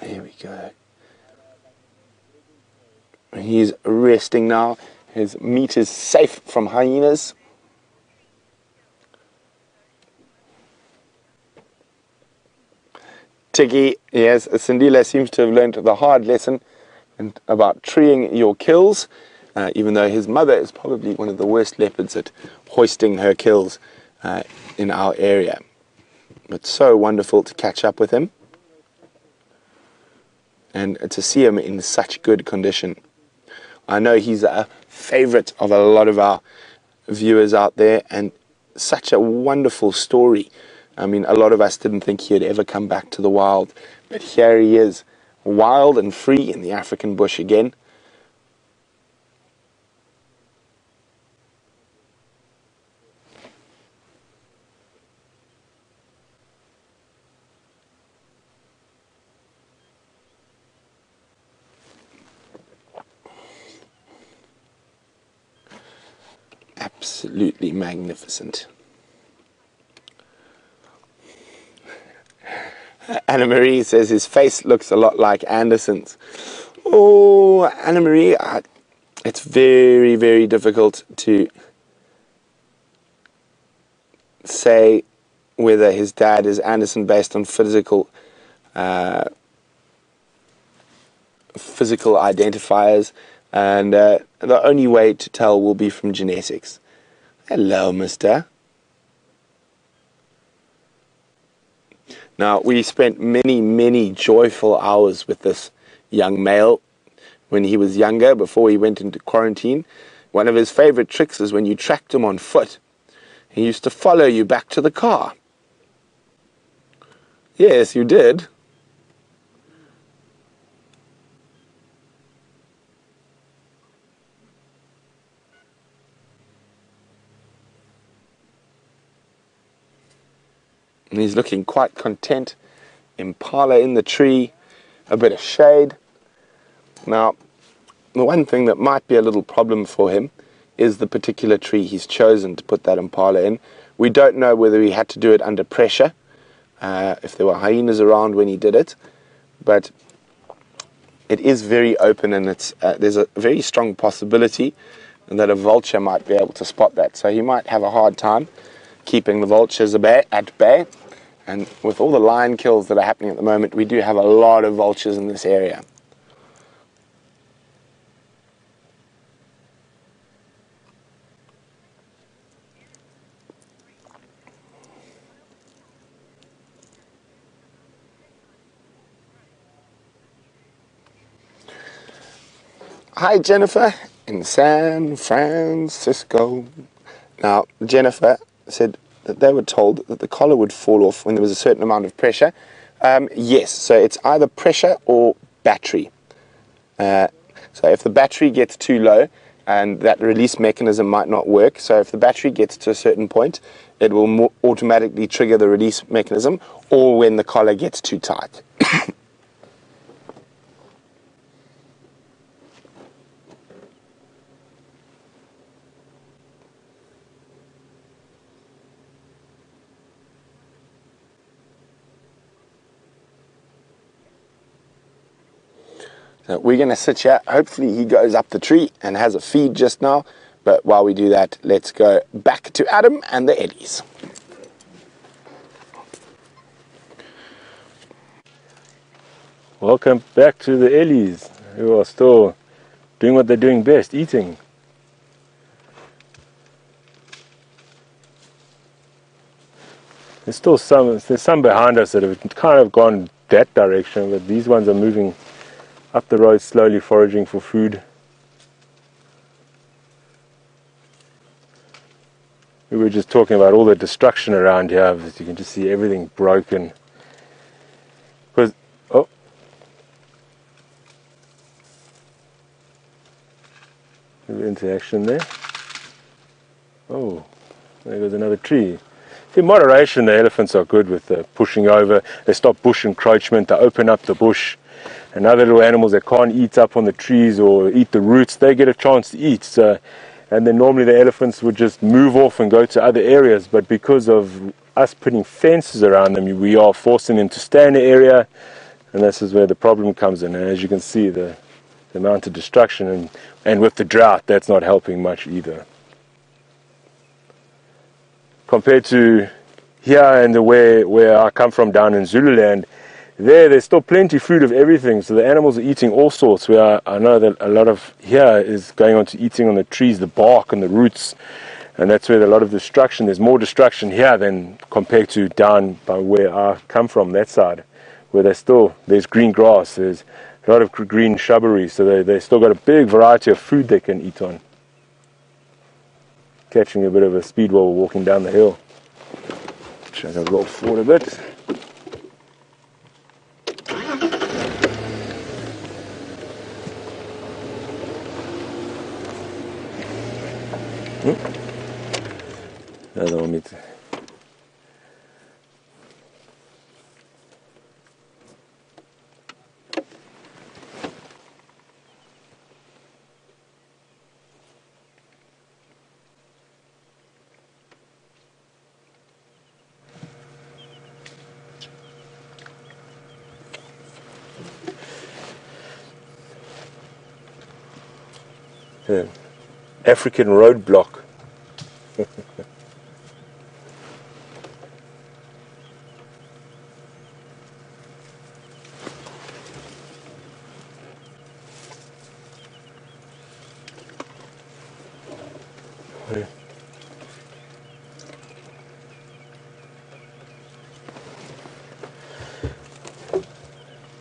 Speaker 1: There we go. He's resting now. His meat is safe from hyenas. Tiggy, yes, Sindile seems to have learned the hard lesson about treeing your kills, even though his mother is probably one of the worst leopards at hoisting her kills in our area. But so wonderful to catch up with him and to see him in such good condition. I know he's a favorite of a lot of our viewers out there, and such a wonderful story. I mean, a lot of us didn't think he'd ever come back to the wild, but here he is, wild and free in the African bush again. Absolutely magnificent. Anna Marie says his face looks a lot like Anderson's. Oh, Anna Marie, it's very, very difficult to say whether his dad is Anderson based on physical identifiers, and the only way to tell will be from genetics. Hello, mister. Now, we spent many, many joyful hours with this young male when he was younger, before he went into quarantine. One of his favorite tricks is when you tracked him on foot, he used to follow you back to the car. Yes, you did. And he's looking quite content. Impala in the tree, a bit of shade. Now, the one thing that might be a little problem for him is the particular tree he's chosen to put that Impala in. We don't know whether he had to do it under pressure, if there were hyenas around when he did it, but it is very open, and there's a very strong possibility that a vulture might be able to spot that. So he might have a hard time keeping the vultures at bay. And with all the lion kills that are happening at the moment, we do have a lot of vultures in this area. Hi, Jennifer, in San Francisco. Now, Jennifer said that they were told that the collar would fall off when there was a certain amount of pressure. Yes, so it's either pressure or battery. So if the battery gets too low, and that release mechanism might not work, so if the battery gets to a certain point, it will automatically trigger the release mechanism, or when the collar gets too tight. So we're going to sit here. Hopefully he goes up the tree and has a feed just now. But while we do that, let's go back to Adam and the Ellies.
Speaker 3: Welcome back to the Ellies, who are still doing what they're doing best, eating. There's some behind us that have kind of gone that direction, but these ones are moving up the road slowly, foraging for food. We were just talking about all the destruction around here. As you can just see everything broken. Because, oh, interaction there. Oh, there goes another tree. In moderation, the elephants are good with pushing over. They stop bush encroachment. They open up the bush. And other little animals that can't eat up on the trees or eat the roots, they get a chance to eat. So, and then normally the elephants would just move off and go to other areas. But because of us putting fences around them, we are forcing them to stay in the area. And this is where the problem comes in. And as you can see, the amount of destruction. And with the drought, that's not helping much either. Compared to here and where I come from down in Zululand, there's still plenty food of everything, so the animals are eating all sorts. Where I know that a lot of here is going on to eating on the trees, the bark and the roots, and that's where a lot of destruction. There's more destruction here than compared to down by where I come from, that side, where there's green grass, there's a lot of green shrubbery, so they still got a big variety of food they can eat on. Catching a bit of a speed while we're walking down the hill. Trying to roll forward a bit. I don't want me to. African roadblock.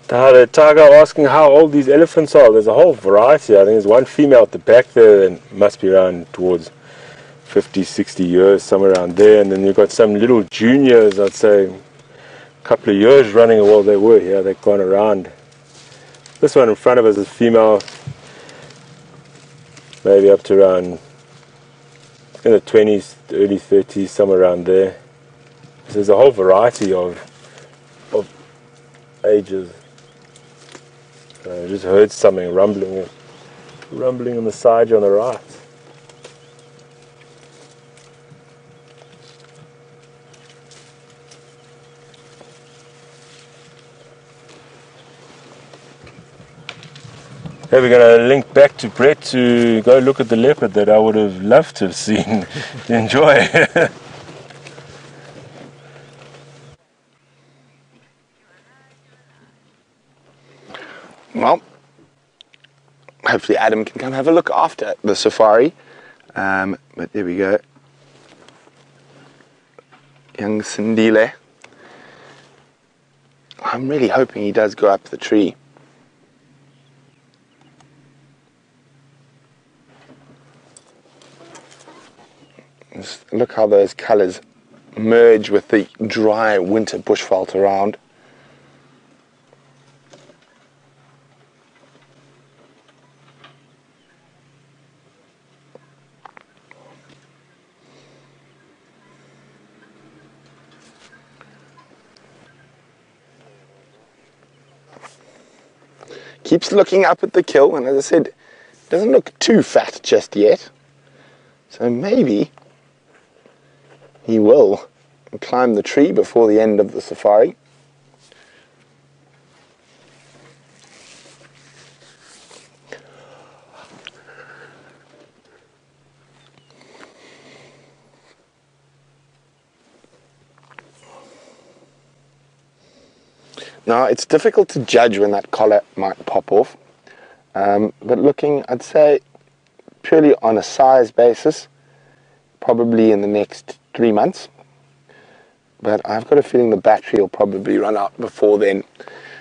Speaker 3: The tiger asking how old these elephants are. There's a whole variety. I think there's one female at the back there and must be around towards 50, 60 years, somewhere around there. And then you've got some little juniors, I'd say, a couple of years running. Well, they were here. They've gone around. This one in front of us is female, maybe up to around in the 20s, early 30s, somewhere around there. So there's a whole variety of ages. I just heard something rumbling on the side on the right. Hey, we're going to link back to Brett to go look at the leopard that I would have loved to have seen. Enjoy.
Speaker 1: Well, hopefully Adam can come have a look after the safari. But there we go. Young Sindile. I'm really hoping he does go up the tree. Just look how those colours merge with the dry winter bushveld around. Keeps looking up at the kill, and as I said, doesn't look too fat just yet. So maybe he will climb the tree before the end of the safari. Now, it's difficult to judge when that collar might pop off, but looking, I'd say, purely on a size basis, probably in the next 3 months. But I've got a feeling the battery will probably run out before then.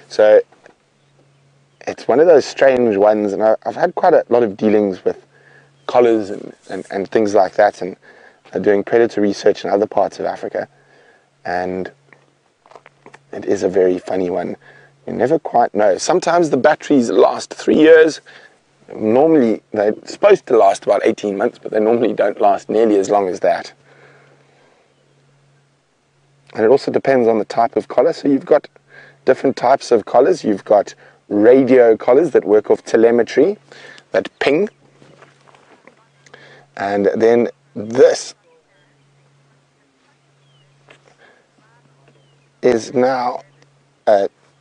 Speaker 1: So it's one of those strange ones, and I've had quite a lot of dealings with collars and things like that, and doing predator research in other parts of Africa. And it is a very funny one. You never quite know. Sometimes the batteries last 3 years. Normally, they're supposed to last about 18 months, but they normally don't last nearly as long as that. And it also depends on the type of collar. So you've got different types of collars. You've got radio collars that work off telemetry, that ping. And then this is now,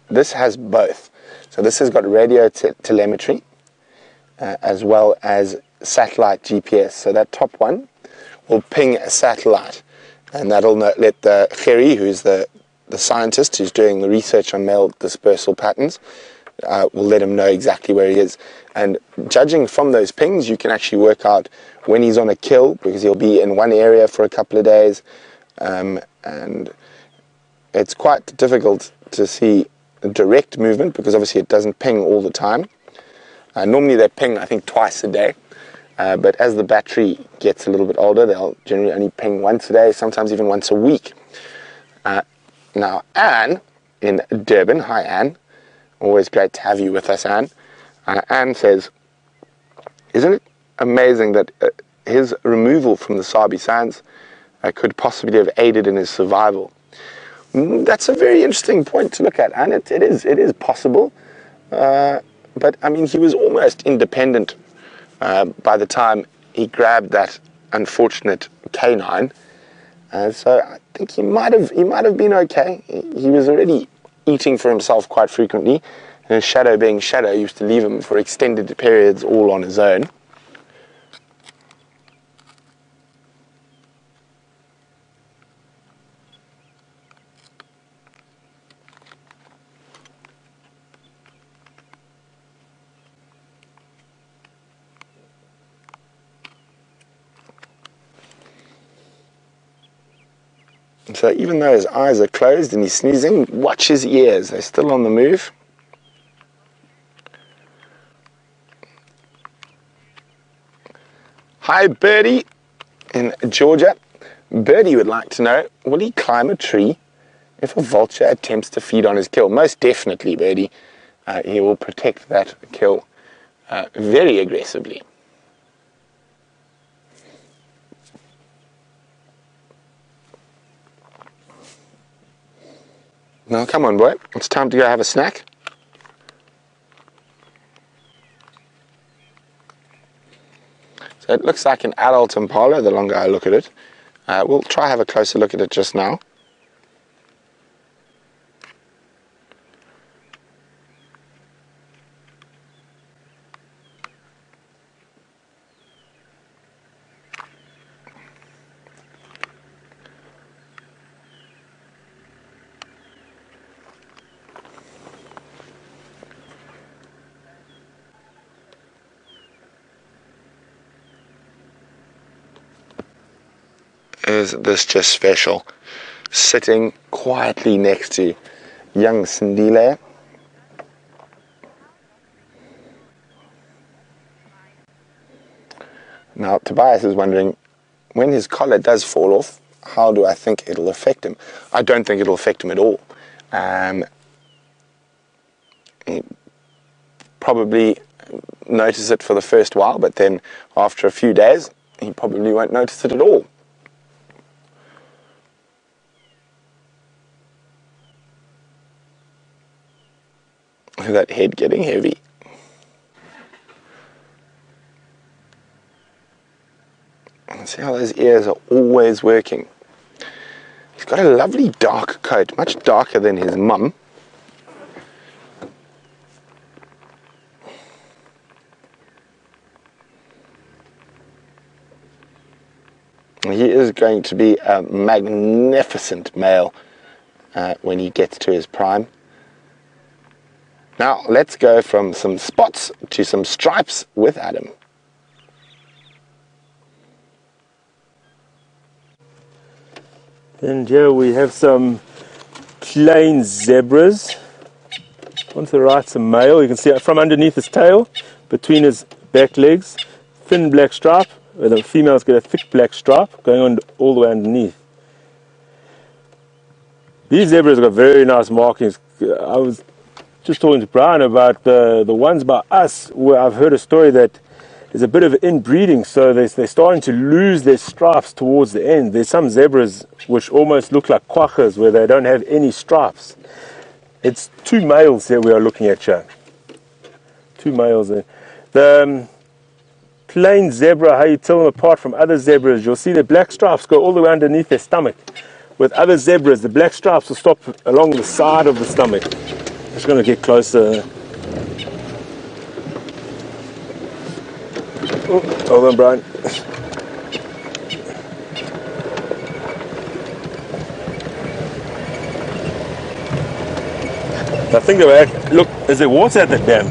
Speaker 1: this has both. So this has got radio telemetry as well as satellite GPS. So that top one will ping a satellite, and that'll let the Gerry, who's the scientist who's doing the research on male dispersal patterns, will let him know exactly where he is. And judging from those pings, you can actually work out when he's on a kill, because he'll be in one area for a couple of days, and it's quite difficult to see direct movement because obviously it doesn't ping all the time. Normally they ping, I think, twice a day, but as the battery gets a little bit older, they'll generally only ping once a day, sometimes even once a week. Now, Anne in Durban, hi Anne, always great to have you with us, Anne. Anne says, isn't it amazing that his removal from the Sabi Sands could possibly have aided in his survival. That's a very interesting point to look at, and it is possible. But I mean, he was almost independent by the time he grabbed that unfortunate canine. So I think he might have been okay. He was already eating for himself quite frequently, and his shadow being shadow used to leave him for extended periods all on his own. So even though his eyes are closed and he's sneezing, watch his ears. They're still on the move. Hi, Birdie in Georgia. Birdie would like to know, will he climb a tree if a vulture attempts to feed on his kill? Most definitely, Birdie. He will protect that kill very aggressively. Now, come on, boy. It's time to go have a snack. So it looks like an adult impala the longer I look at it. We'll try have a closer look at it just now. Is this just special? Sitting quietly next to young Sindile. Now Tobias is wondering, when his collar does fall off, how do I think it'll affect him? I don't think it'll affect him at all. He probably notice it for the first while, but then after a few days he probably won't notice it at all. Look at that head getting heavy. And see how those ears are always working. He's got a lovely dark coat, much darker than his mum. He is going to be a magnificent male when he gets to his prime. Now, let's go from some spots to some stripes with Adam.
Speaker 3: And here we have some plain zebras. On the right's a male. You can see from underneath his tail, between his back legs, thin black stripe. The female's got a thick black stripe going on all the way underneath. These zebras got very nice markings. I was just talking to Brian about the ones by us, where I've heard a story that there's a bit of inbreeding, so they're starting to lose their stripes towards the end. There's some zebras which almost look like quackers, where they don't have any stripes. It's two males here we are looking at here. Two males there. The plain zebra, how you tell them apart from other zebras, you'll see the black stripes go all the way underneath their stomach. With other zebras, the black stripes will stop along the side of the stomach. Just going to get closer. Oh, hold on, Brian. I think about, look, is there water at the dam?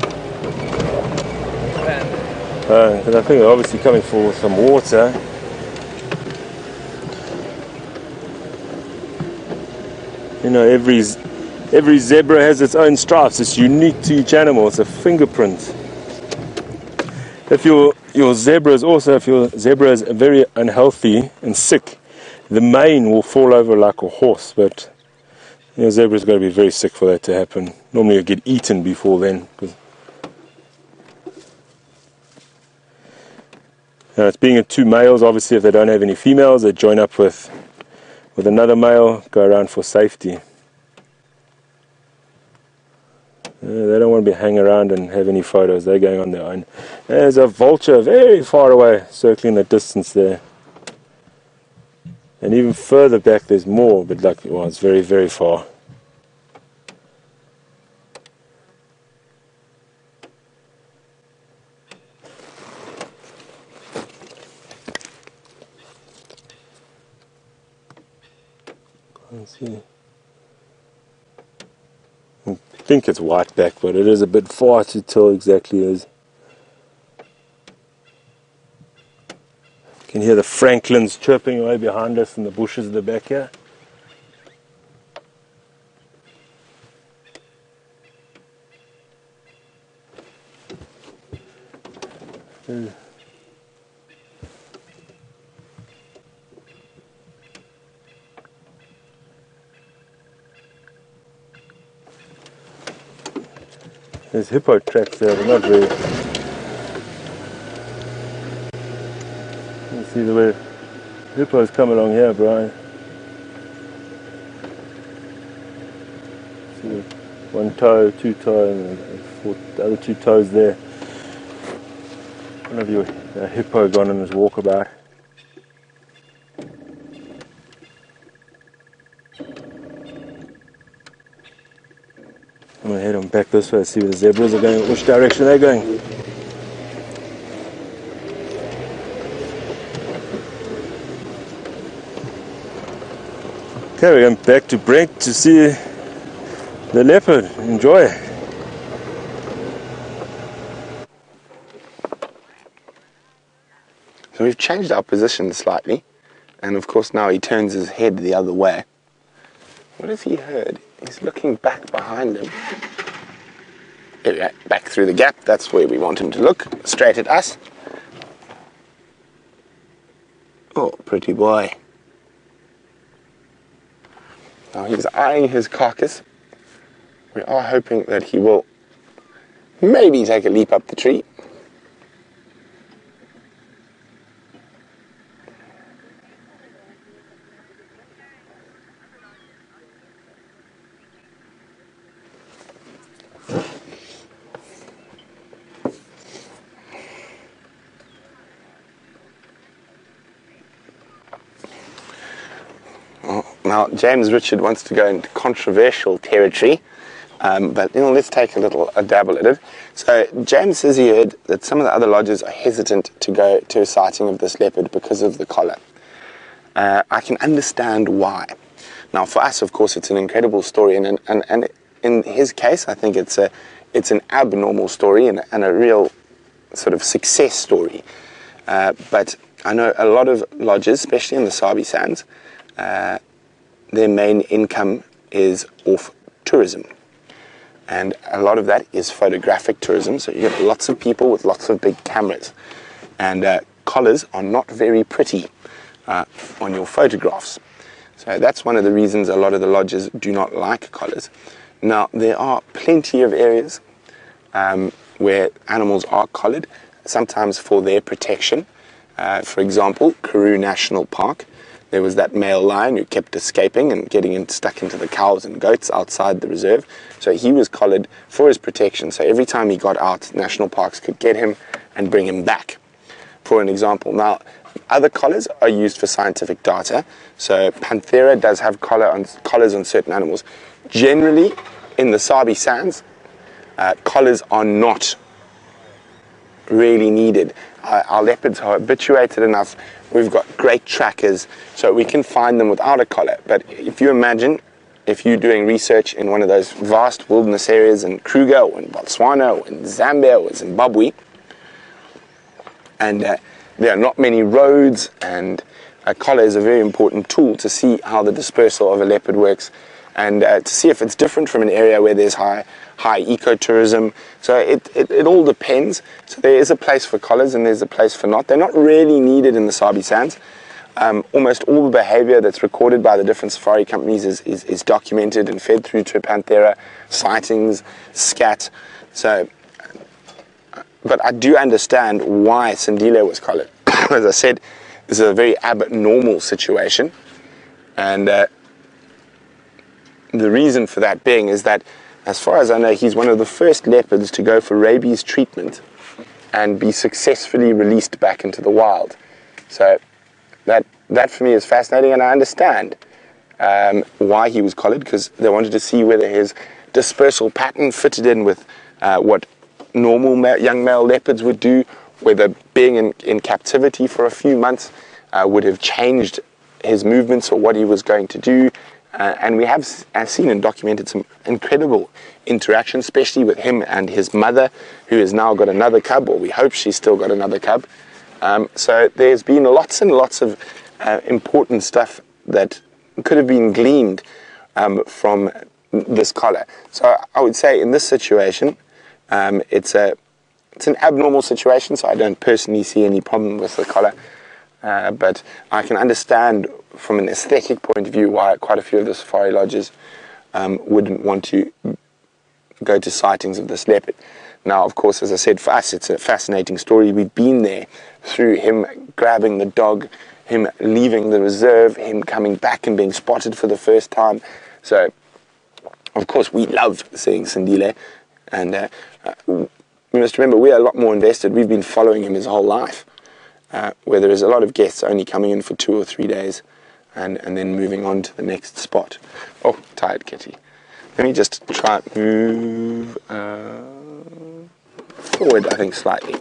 Speaker 3: Because I think they're obviously coming for some water. You know, every zebra has its own stripes. It's unique to each animal. It's a fingerprint. If your zebra is very unhealthy and sick, the mane will fall over like a horse. But zebra's got to be very sick for that to happen. Normally you get eaten before then. It's being in two males. Obviously, if they don't have any females, they join up with another male, go around for safety. They don't want to be hanging around and have any photos. They're going on their own. There's a vulture very far away, circling the distance there. And even further back there's more, but like, well, it's very, very far. Let's see. I think it's whiteback, but it is a bit far to tell exactly as. You can hear the francolins chirping away behind us in the bushes at the back here. There's hippo tracks there, but not very. You see the way hippos come along here, Brian. See one toe, two toe, and the other two toes there. One of your hippo gone on his walkabout. I'm going to head on back this way, see where the zebras are going, which direction they're going. Okay, we're going back to Brent to see the leopard. Enjoy.
Speaker 1: So we've changed our position slightly, and of course now he turns his head the other way. What has he heard? He's looking back behind him. There we go, back through the gap. That's where we want him to look, straight at us. Oh, pretty boy. Now he's eyeing his carcass. We are hoping that he will maybe take a leap up the tree. Now, James Richard wants to go into controversial territory, but let's take a dabble at it. So, James says he heard that some of the other lodges are hesitant to go to a sighting of this leopard because of the collar. I can understand why. Now, for us, of course, it's an incredible story, and in his case, I think it's an abnormal story and a real sort of success story. But I know a lot of lodges, especially in the Sabi Sands, their main income is off tourism. And a lot of that is photographic tourism, so you get lots of people with lots of big cameras. And collars are not very pretty on your photographs. So that's one of the reasons a lot of the lodges do not like collars. Now, there are plenty of areas where animals are collared, sometimes for their protection. For example, Karoo National Park. There was that male lion who kept escaping and getting stuck into the cows and goats outside the reserve. So he was collared for his protection. So every time he got out, national parks could get him and bring him back, for an example. Now, other collars are used for scientific data. So Panthera does have collars on certain animals. Generally, in the Sabi Sands, collars are not really needed. Our leopards are habituated enough. We've got great trackers, so we can find them without a collar. But if you imagine, if you're doing research in one of those vast wilderness areas in Kruger or in Botswana or in Zambia or Zimbabwe, and there are not many roads, and a collar is a very important tool to see how the dispersal of a leopard works, and to see if it's different from an area where there's high ecotourism. So it all depends. So there is a place for collars and there's a place for not. They're not really needed in the Sabi Sands. Almost all the behavior that's recorded by the different safari companies is documented and fed through to Panthera, sightings, scat. So, but I do understand why Sindile was collared. as I said, this is a very abnormal situation, and the reason for that being is that, as far as I know, he's one of the first leopards to go for rabies treatment and be successfully released back into the wild. So that for me is fascinating, and I understand why he was collared, because they wanted to see whether his dispersal pattern fitted in with what normal young male leopards would do, whether being in captivity for a few months would have changed his movements or what he was going to do. And we have seen and documented some incredible interaction, especially with him and his mother, who has now got another cub, or we hope she's still got another cub. So there's been lots and lots of important stuff that could have been gleaned from this collar. So I would say in this situation, it's an abnormal situation, so I don't personally see any problem with the collar. But I can understand from an aesthetic point of view why quite a few of the safari lodges wouldn't want to go to sightings of this leopard. Now, of course, as I said, for us, it's a fascinating story. We've been there through him grabbing the dog, him leaving the reserve, him coming back and being spotted for the first time. So, of course, we love seeing Sindile, and we must remember we are a lot more invested. We've been following him his whole life, where there is a lot of guests only coming in for 2 or 3 days and then moving on to the next spot. Oh, tired kitty. Let me just try and move forward, I think, slightly.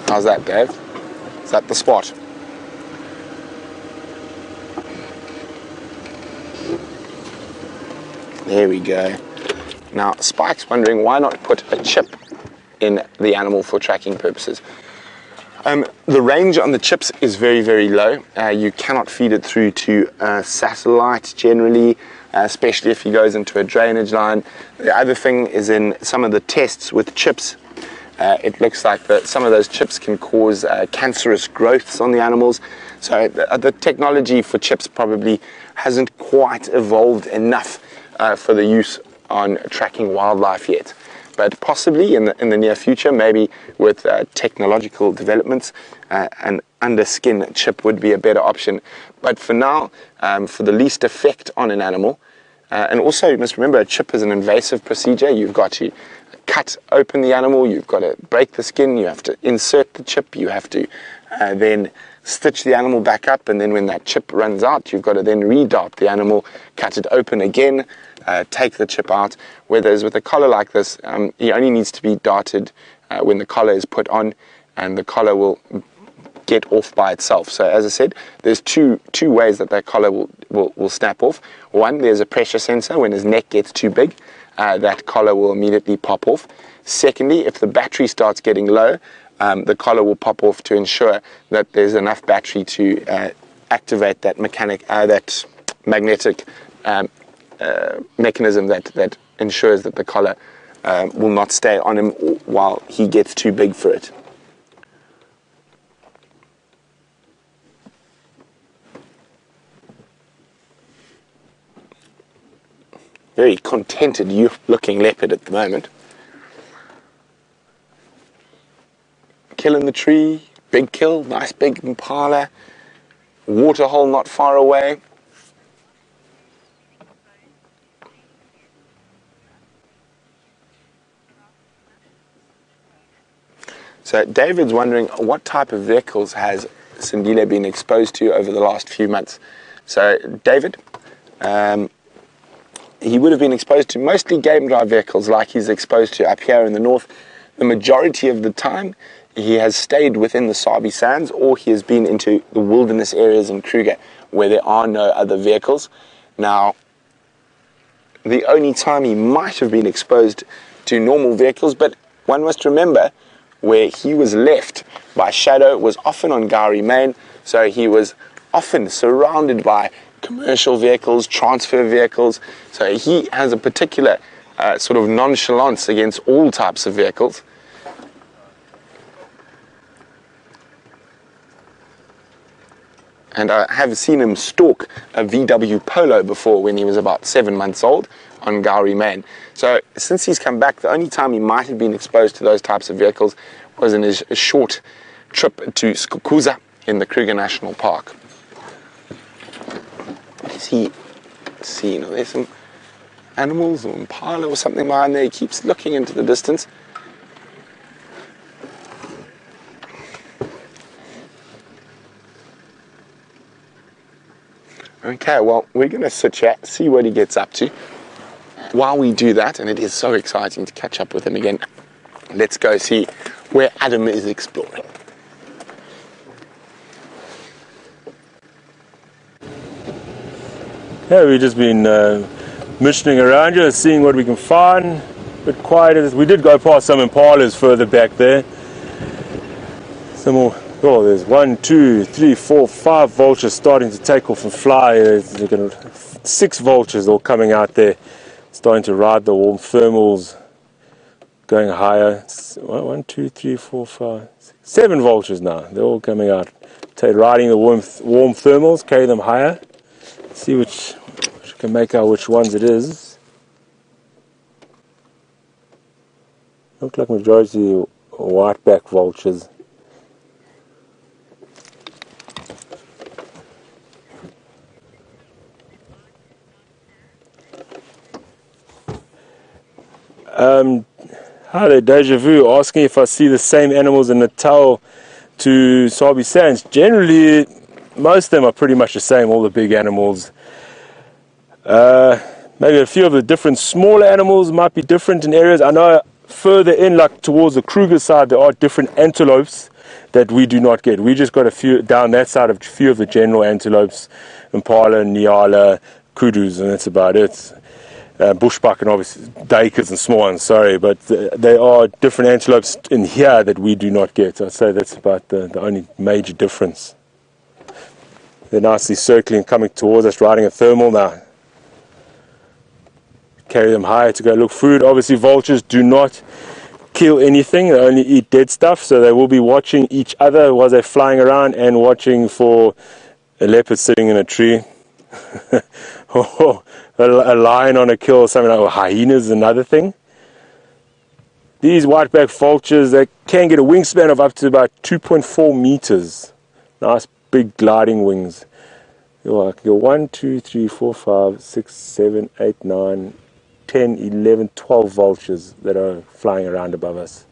Speaker 1: How's that, Dave? Is that the spot? There we go. Now, Spike's wondering why not put a chip in the animal for tracking purposes. The range on the chips is very, very low. You cannot feed it through to satellite generally, especially if he goes into a drainage line. The other thing is, in some of the tests with chips, it looks like that some of those chips can cause cancerous growths on the animals. So the technology for chips probably hasn't quite evolved enough for the use on tracking wildlife yet. But possibly in the near future, maybe with technological developments, an under-skin chip would be a better option. But for now, for the least effect on an animal, and also you must remember a chip is an invasive procedure. You've got to cut open the animal, you've got to break the skin, you have to insert the chip, you have to then stitch the animal back up, and then when that chip runs out, you've got to then re-dart the animal, cut it open again, take the chip out. Whereas with a collar like this, he only needs to be darted when the collar is put on, and the collar will get off by itself. So as I said, there's two ways that collar will snap off. One, there's a pressure sensor. When his neck gets too big, that collar will immediately pop off. Secondly, if the battery starts getting low, the collar will pop off to ensure that there's enough battery to activate that magnetic mechanism that ensures that the collar will not stay on him while he gets too big for it. Very contented looking leopard at the moment. Kill in the tree, big kill, nice big impala, waterhole not far away. So David's wondering what type of vehicles has Sindile been exposed to over the last few months. So David, he would have been exposed to mostly game drive vehicles like he's exposed to up here in the north. The majority of the time he has stayed within the Sabi Sands, or he has been into the wilderness areas in Kruger where there are no other vehicles. Now, the only time he might have been exposed to normal vehicles, but one must remember where he was left by shadow was often on Gowrie Main, so he was often surrounded by commercial vehicles, transfer vehicles, so he has a particular sort of nonchalance against all types of vehicles. And I have seen him stalk a VW Polo before when he was about 7 months old on Gowrie Man. So since he's come back, the only time he might have been exposed to those types of vehicles was in his short trip to Skukuza in the Kruger National Park. What is he seeing? Are there some animals or impala or something behind there? He keeps looking into the distance. Okay, well, we're going to sit chat, see what he gets up to. While we do that, and it is so exciting to catch up with him again, let's go see where Adam is exploring.
Speaker 3: Yeah, we've just been missioning around here, seeing what we can find. A bit quiet. We did go past some impalas further back there. Some more. Oh, there's 1, 2, 3, 4, 5 vultures starting to take off and fly. There's 6 vultures all coming out there, starting to ride the warm thermals, going higher. 1, 2, 3, 4, 5, 6, 7 vultures now. They're all coming out, riding the warm thermals, carry them higher. See which can make out which ones it is. Look like majority whiteback vultures. Hi there, Deja Vu, asking if I see the same animals in Natal to Sabi Sands. Generally, most of them are pretty much the same, all the big animals. Maybe a few of the different smaller animals might be different in areas. I know further in, like towards the Kruger side, there are different antelopes that we do not get. We just got a few down that side, a few of the general antelopes, impala, nyala, kudus, and that's about it. Bushbuck and obviously duikers and small ones, sorry, but there are different antelopes in here that we do not get. I'd say that's about the only major difference. They're nicely circling, coming towards us, riding a thermal now. Carry them higher to go look food. Obviously vultures do not kill anything, they only eat dead stuff, so they will be watching each other while they're flying around and watching for a leopard sitting in a tree. A lion on a kill or something like, or hyenas is another thing. These whiteback vultures, they can get a wingspan of up to about 2.4 meters. Nice big gliding wings. I can go 1, 2, 3, 4, 5, 6, 7, 8, 9, 10, 11, 12 vultures that are flying around above us.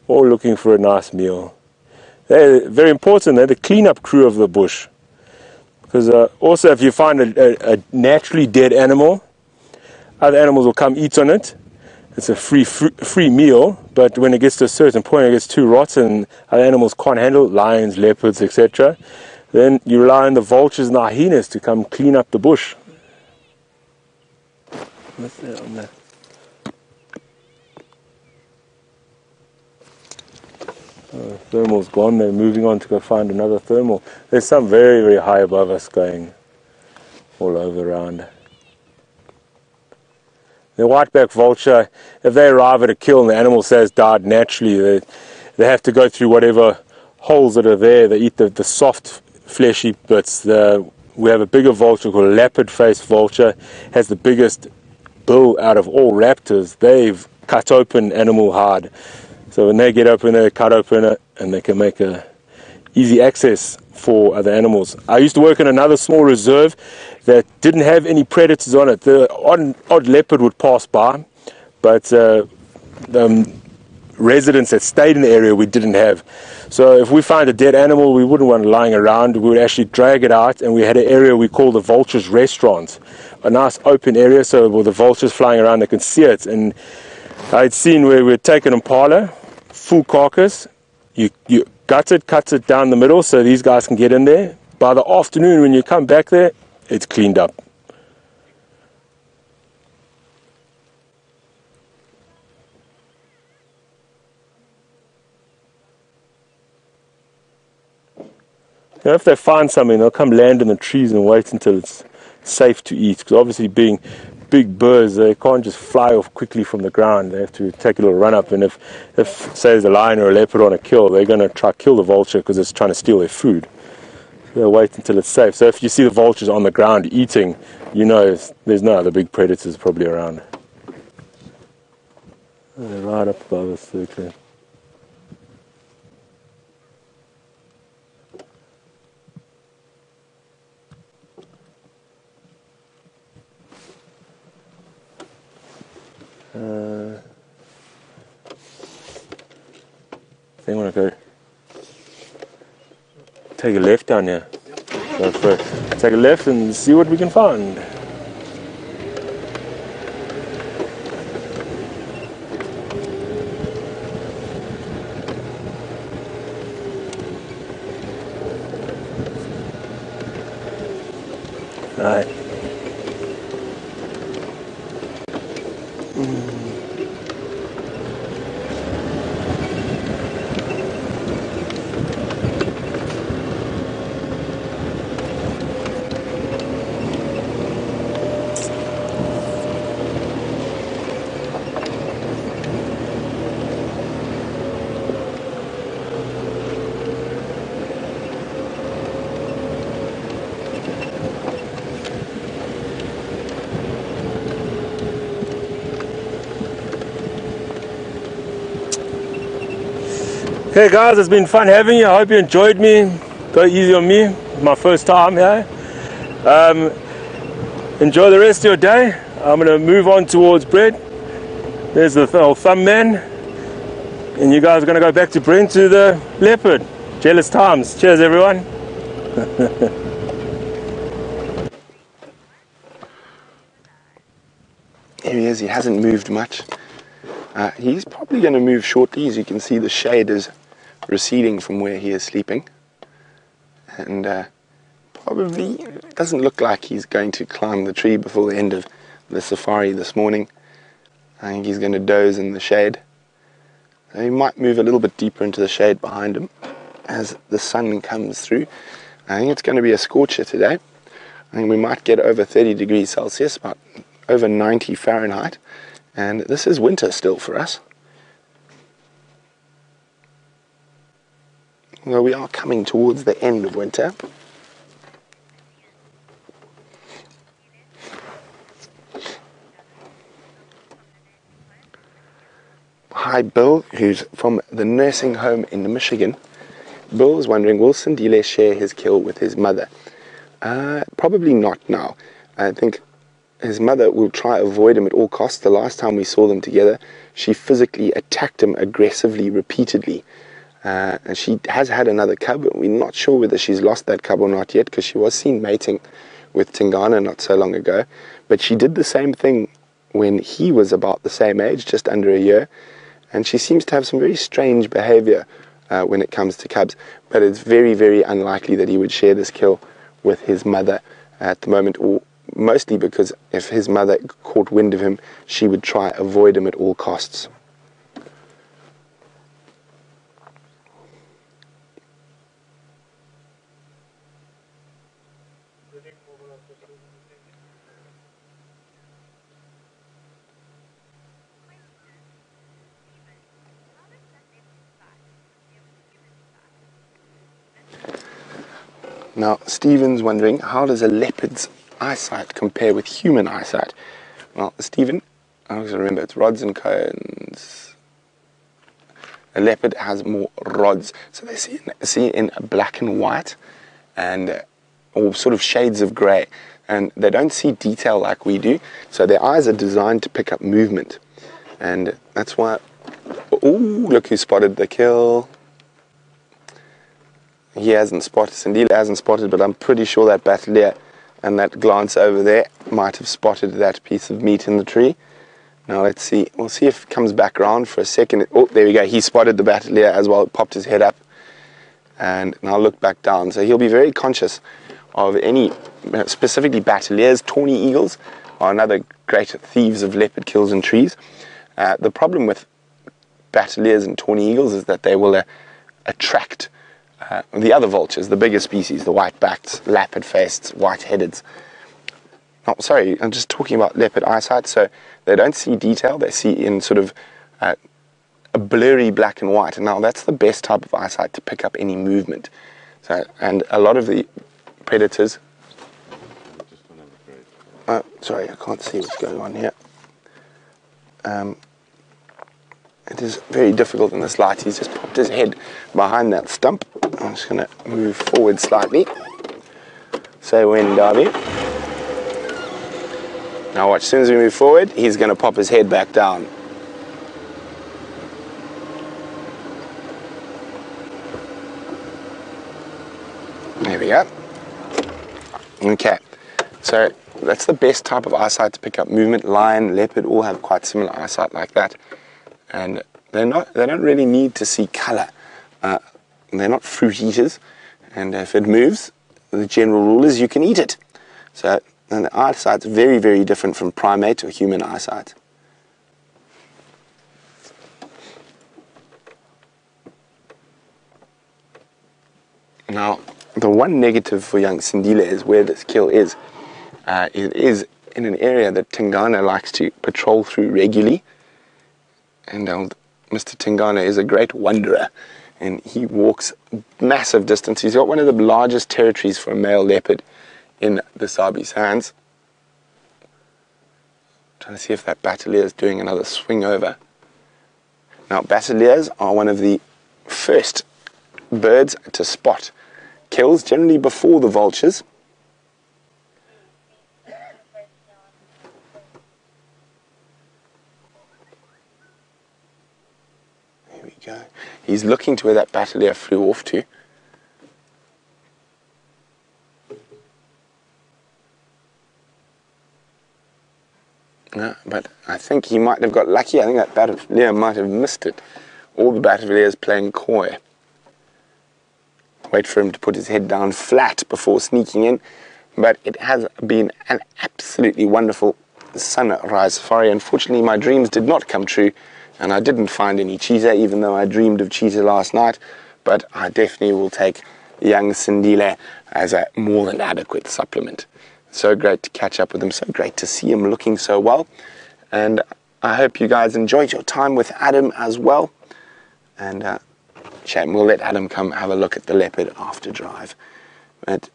Speaker 3: All looking for a nice meal. They're very important, they're the cleanup crew of the bush. Because also if you find a naturally dead animal, other animals will come eat on it. It's a free meal, but when it gets to a certain point, it gets too rotten, other animals can't handle it, lions, leopards, etc. Then you rely on the vultures and the hyenas to come clean up the bush. What's that on there? Oh, the thermal's gone, they're moving on to go find another thermal. There's some very, very high above us going all over around. The whiteback vulture, if they arrive at a kill and the animal says died naturally, they have to go through whatever holes that are there. They eat the soft, fleshy bits. We have a bigger vulture called a leopard-faced vulture, has the biggest bill out of all raptors. They've cut open animal hide. So when they get open, they cut open it and they can make a easy access for other animals. I used to work in another small reserve that didn't have any predators on it. The odd leopard would pass by, but the residents that stayed in the area we didn't have. So if we find a dead animal, we wouldn't want it lying around. We would actually drag it out, and we had an area we call the Vultures restaurant, a nice open area so with the vultures flying around they can see it. And I'd seen where we'd take an impala, full carcass, you gut it, cut it down the middle so these guys can get in there. By the afternoon when you come back there, it's cleaned up. Now if they find something, they'll come land in the trees and wait until it's safe to eat. Because obviously being big birds, they can't just fly off quickly from the ground. They have to take a little run up. And if say there's a lion or a leopard on a kill, they're going to try to kill the vulture because it's trying to steal their food. They'll wait until it's safe. So if you see the vultures on the ground eating, you know there's no other big predators probably around. They're right up above us, circling. I think I want to go take a left down here. Go for it. Take a left and see what we can find. Right. Okay guys, it's been fun having you. I hope you enjoyed me. Go easy on me. My first time here. Enjoy the rest of your day. I'm going to move on towards Brent. There's the old thumb man. And you guys are going to go back to Brent to the leopard. Jealous times. Cheers everyone.
Speaker 1: Here he is. He hasn't moved much. He's probably going to move shortly. As you can see, the shade is receding from where he is sleeping. And probably doesn't look like he's going to climb the tree before the end of the safari this morning. I think he's going to doze in the shade. So he might move a little bit deeper into the shade behind him as the sun comes through. I think it's going to be a scorcher today. I think we might get over 30 degrees Celsius, about over 90 Fahrenheit. And this is winter still for us. Well, we are coming towards the end of winter. Hi Bill, who's from the nursing home in Michigan. Bill is wondering, will Sindile share his kill with his mother? Probably not now. I think his mother will try to avoid him at all costs. The last time we saw them together, she physically attacked him aggressively, repeatedly. And she has had another cub. We're not sure whether she's lost that cub or not yet, because she was seen mating with Tingana not so long ago. But she did the same thing when he was about the same age, just under a year. And she seems to have some very strange behavior when it comes to cubs. But it's very, very unlikely that he would share this kill with his mother at the moment, or mostly because if his mother caught wind of him, she would try to avoid him at all costs. Now, Stephen's wondering, how does a leopard's eyesight compare with human eyesight? Well, Stephen, I always remember it's rods and cones. A leopard has more rods, so they see in black and white, and or sort of shades of grey, and they don't see detail like we do. So their eyes are designed to pick up movement, and that's why. Ooh, look who spotted the kill. He hasn't spotted, Sindile hasn't spotted, but I'm pretty sure that battalier and that glance over there might have spotted that piece of meat in the tree. Now let's see, we'll see if it comes back around for a second. Oh, there we go, he spotted the battalier as well, popped his head up, and now look back down. So he'll be very conscious of any, specifically battaliers. Tawny eagles are another great thieves of leopard kills in trees. The problem with battaliers and tawny eagles is that they will attract the other vultures, the bigger species, the white-backed, lapid-faced, white-headeds. Oh, sorry, I'm just talking about leopard eyesight. So they don't see detail, they see in sort of a blurry black and white. And now that's the best type of eyesight to pick up any movement. So, and a lot of the predators. Oh, sorry, I can't see what's going on here. It is very difficult in this light. He's just popped his head behind that stump. I'm just going to move forward slightly. So when Darby. Now watch, as soon as we move forward, he's going to pop his head back down. There we go. Okay, so that's the best type of eyesight to pick up movement. Lion, leopard all have quite similar eyesight like that. And they don't really need to see colour. They're not fruit eaters, and if it moves, the general rule is you can eat it. So, and the eyesight's very, very different from primate or human eyesight. Now, the one negative for young Sindile is where this kill is. It is in an area that Tingana likes to patrol through regularly. And Mr. Tingana is a great wanderer, and he walks massive distance. He's got one of the largest territories for a male leopard in the Sabi's hands. Trying to see if that Bateleur is doing another swing over. Now, Bateleurs are one of the first birds to spot kills, generally before the vultures. There we go. He's looking to where that Bateleur flew off to. No, but I think he might have got lucky. I think that Bateleur might have missed it. All the Bateleurs playing coy. Wait for him to put his head down flat before sneaking in. But it has been an absolutely wonderful sunrise safari. Unfortunately, my dreams did not come true, and I didn't find any cheetah, even though I dreamed of cheetah last night. But I definitely will take young Sindile as a more than adequate supplement. So great to catch up with him, so great to see him looking so well. And I hope you guys enjoyed your time with Adam as well. And we'll let Adam come have a look at the leopard after drive. But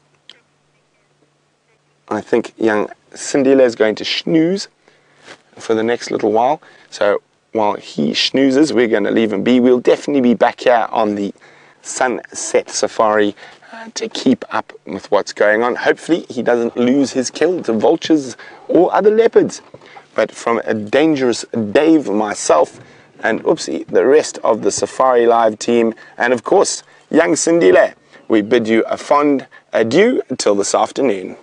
Speaker 1: I think young Sindile is going to snooze for the next little while. So while he snoozes, we're going to leave him be. We'll definitely be back here on the sunset safari to keep up with what's going on. Hopefully he doesn't lose his kill to vultures or other leopards. But from a dangerous Dave, myself, and the rest of the Safari Live team, and of course, young Sindile, we bid you a fond adieu until this afternoon.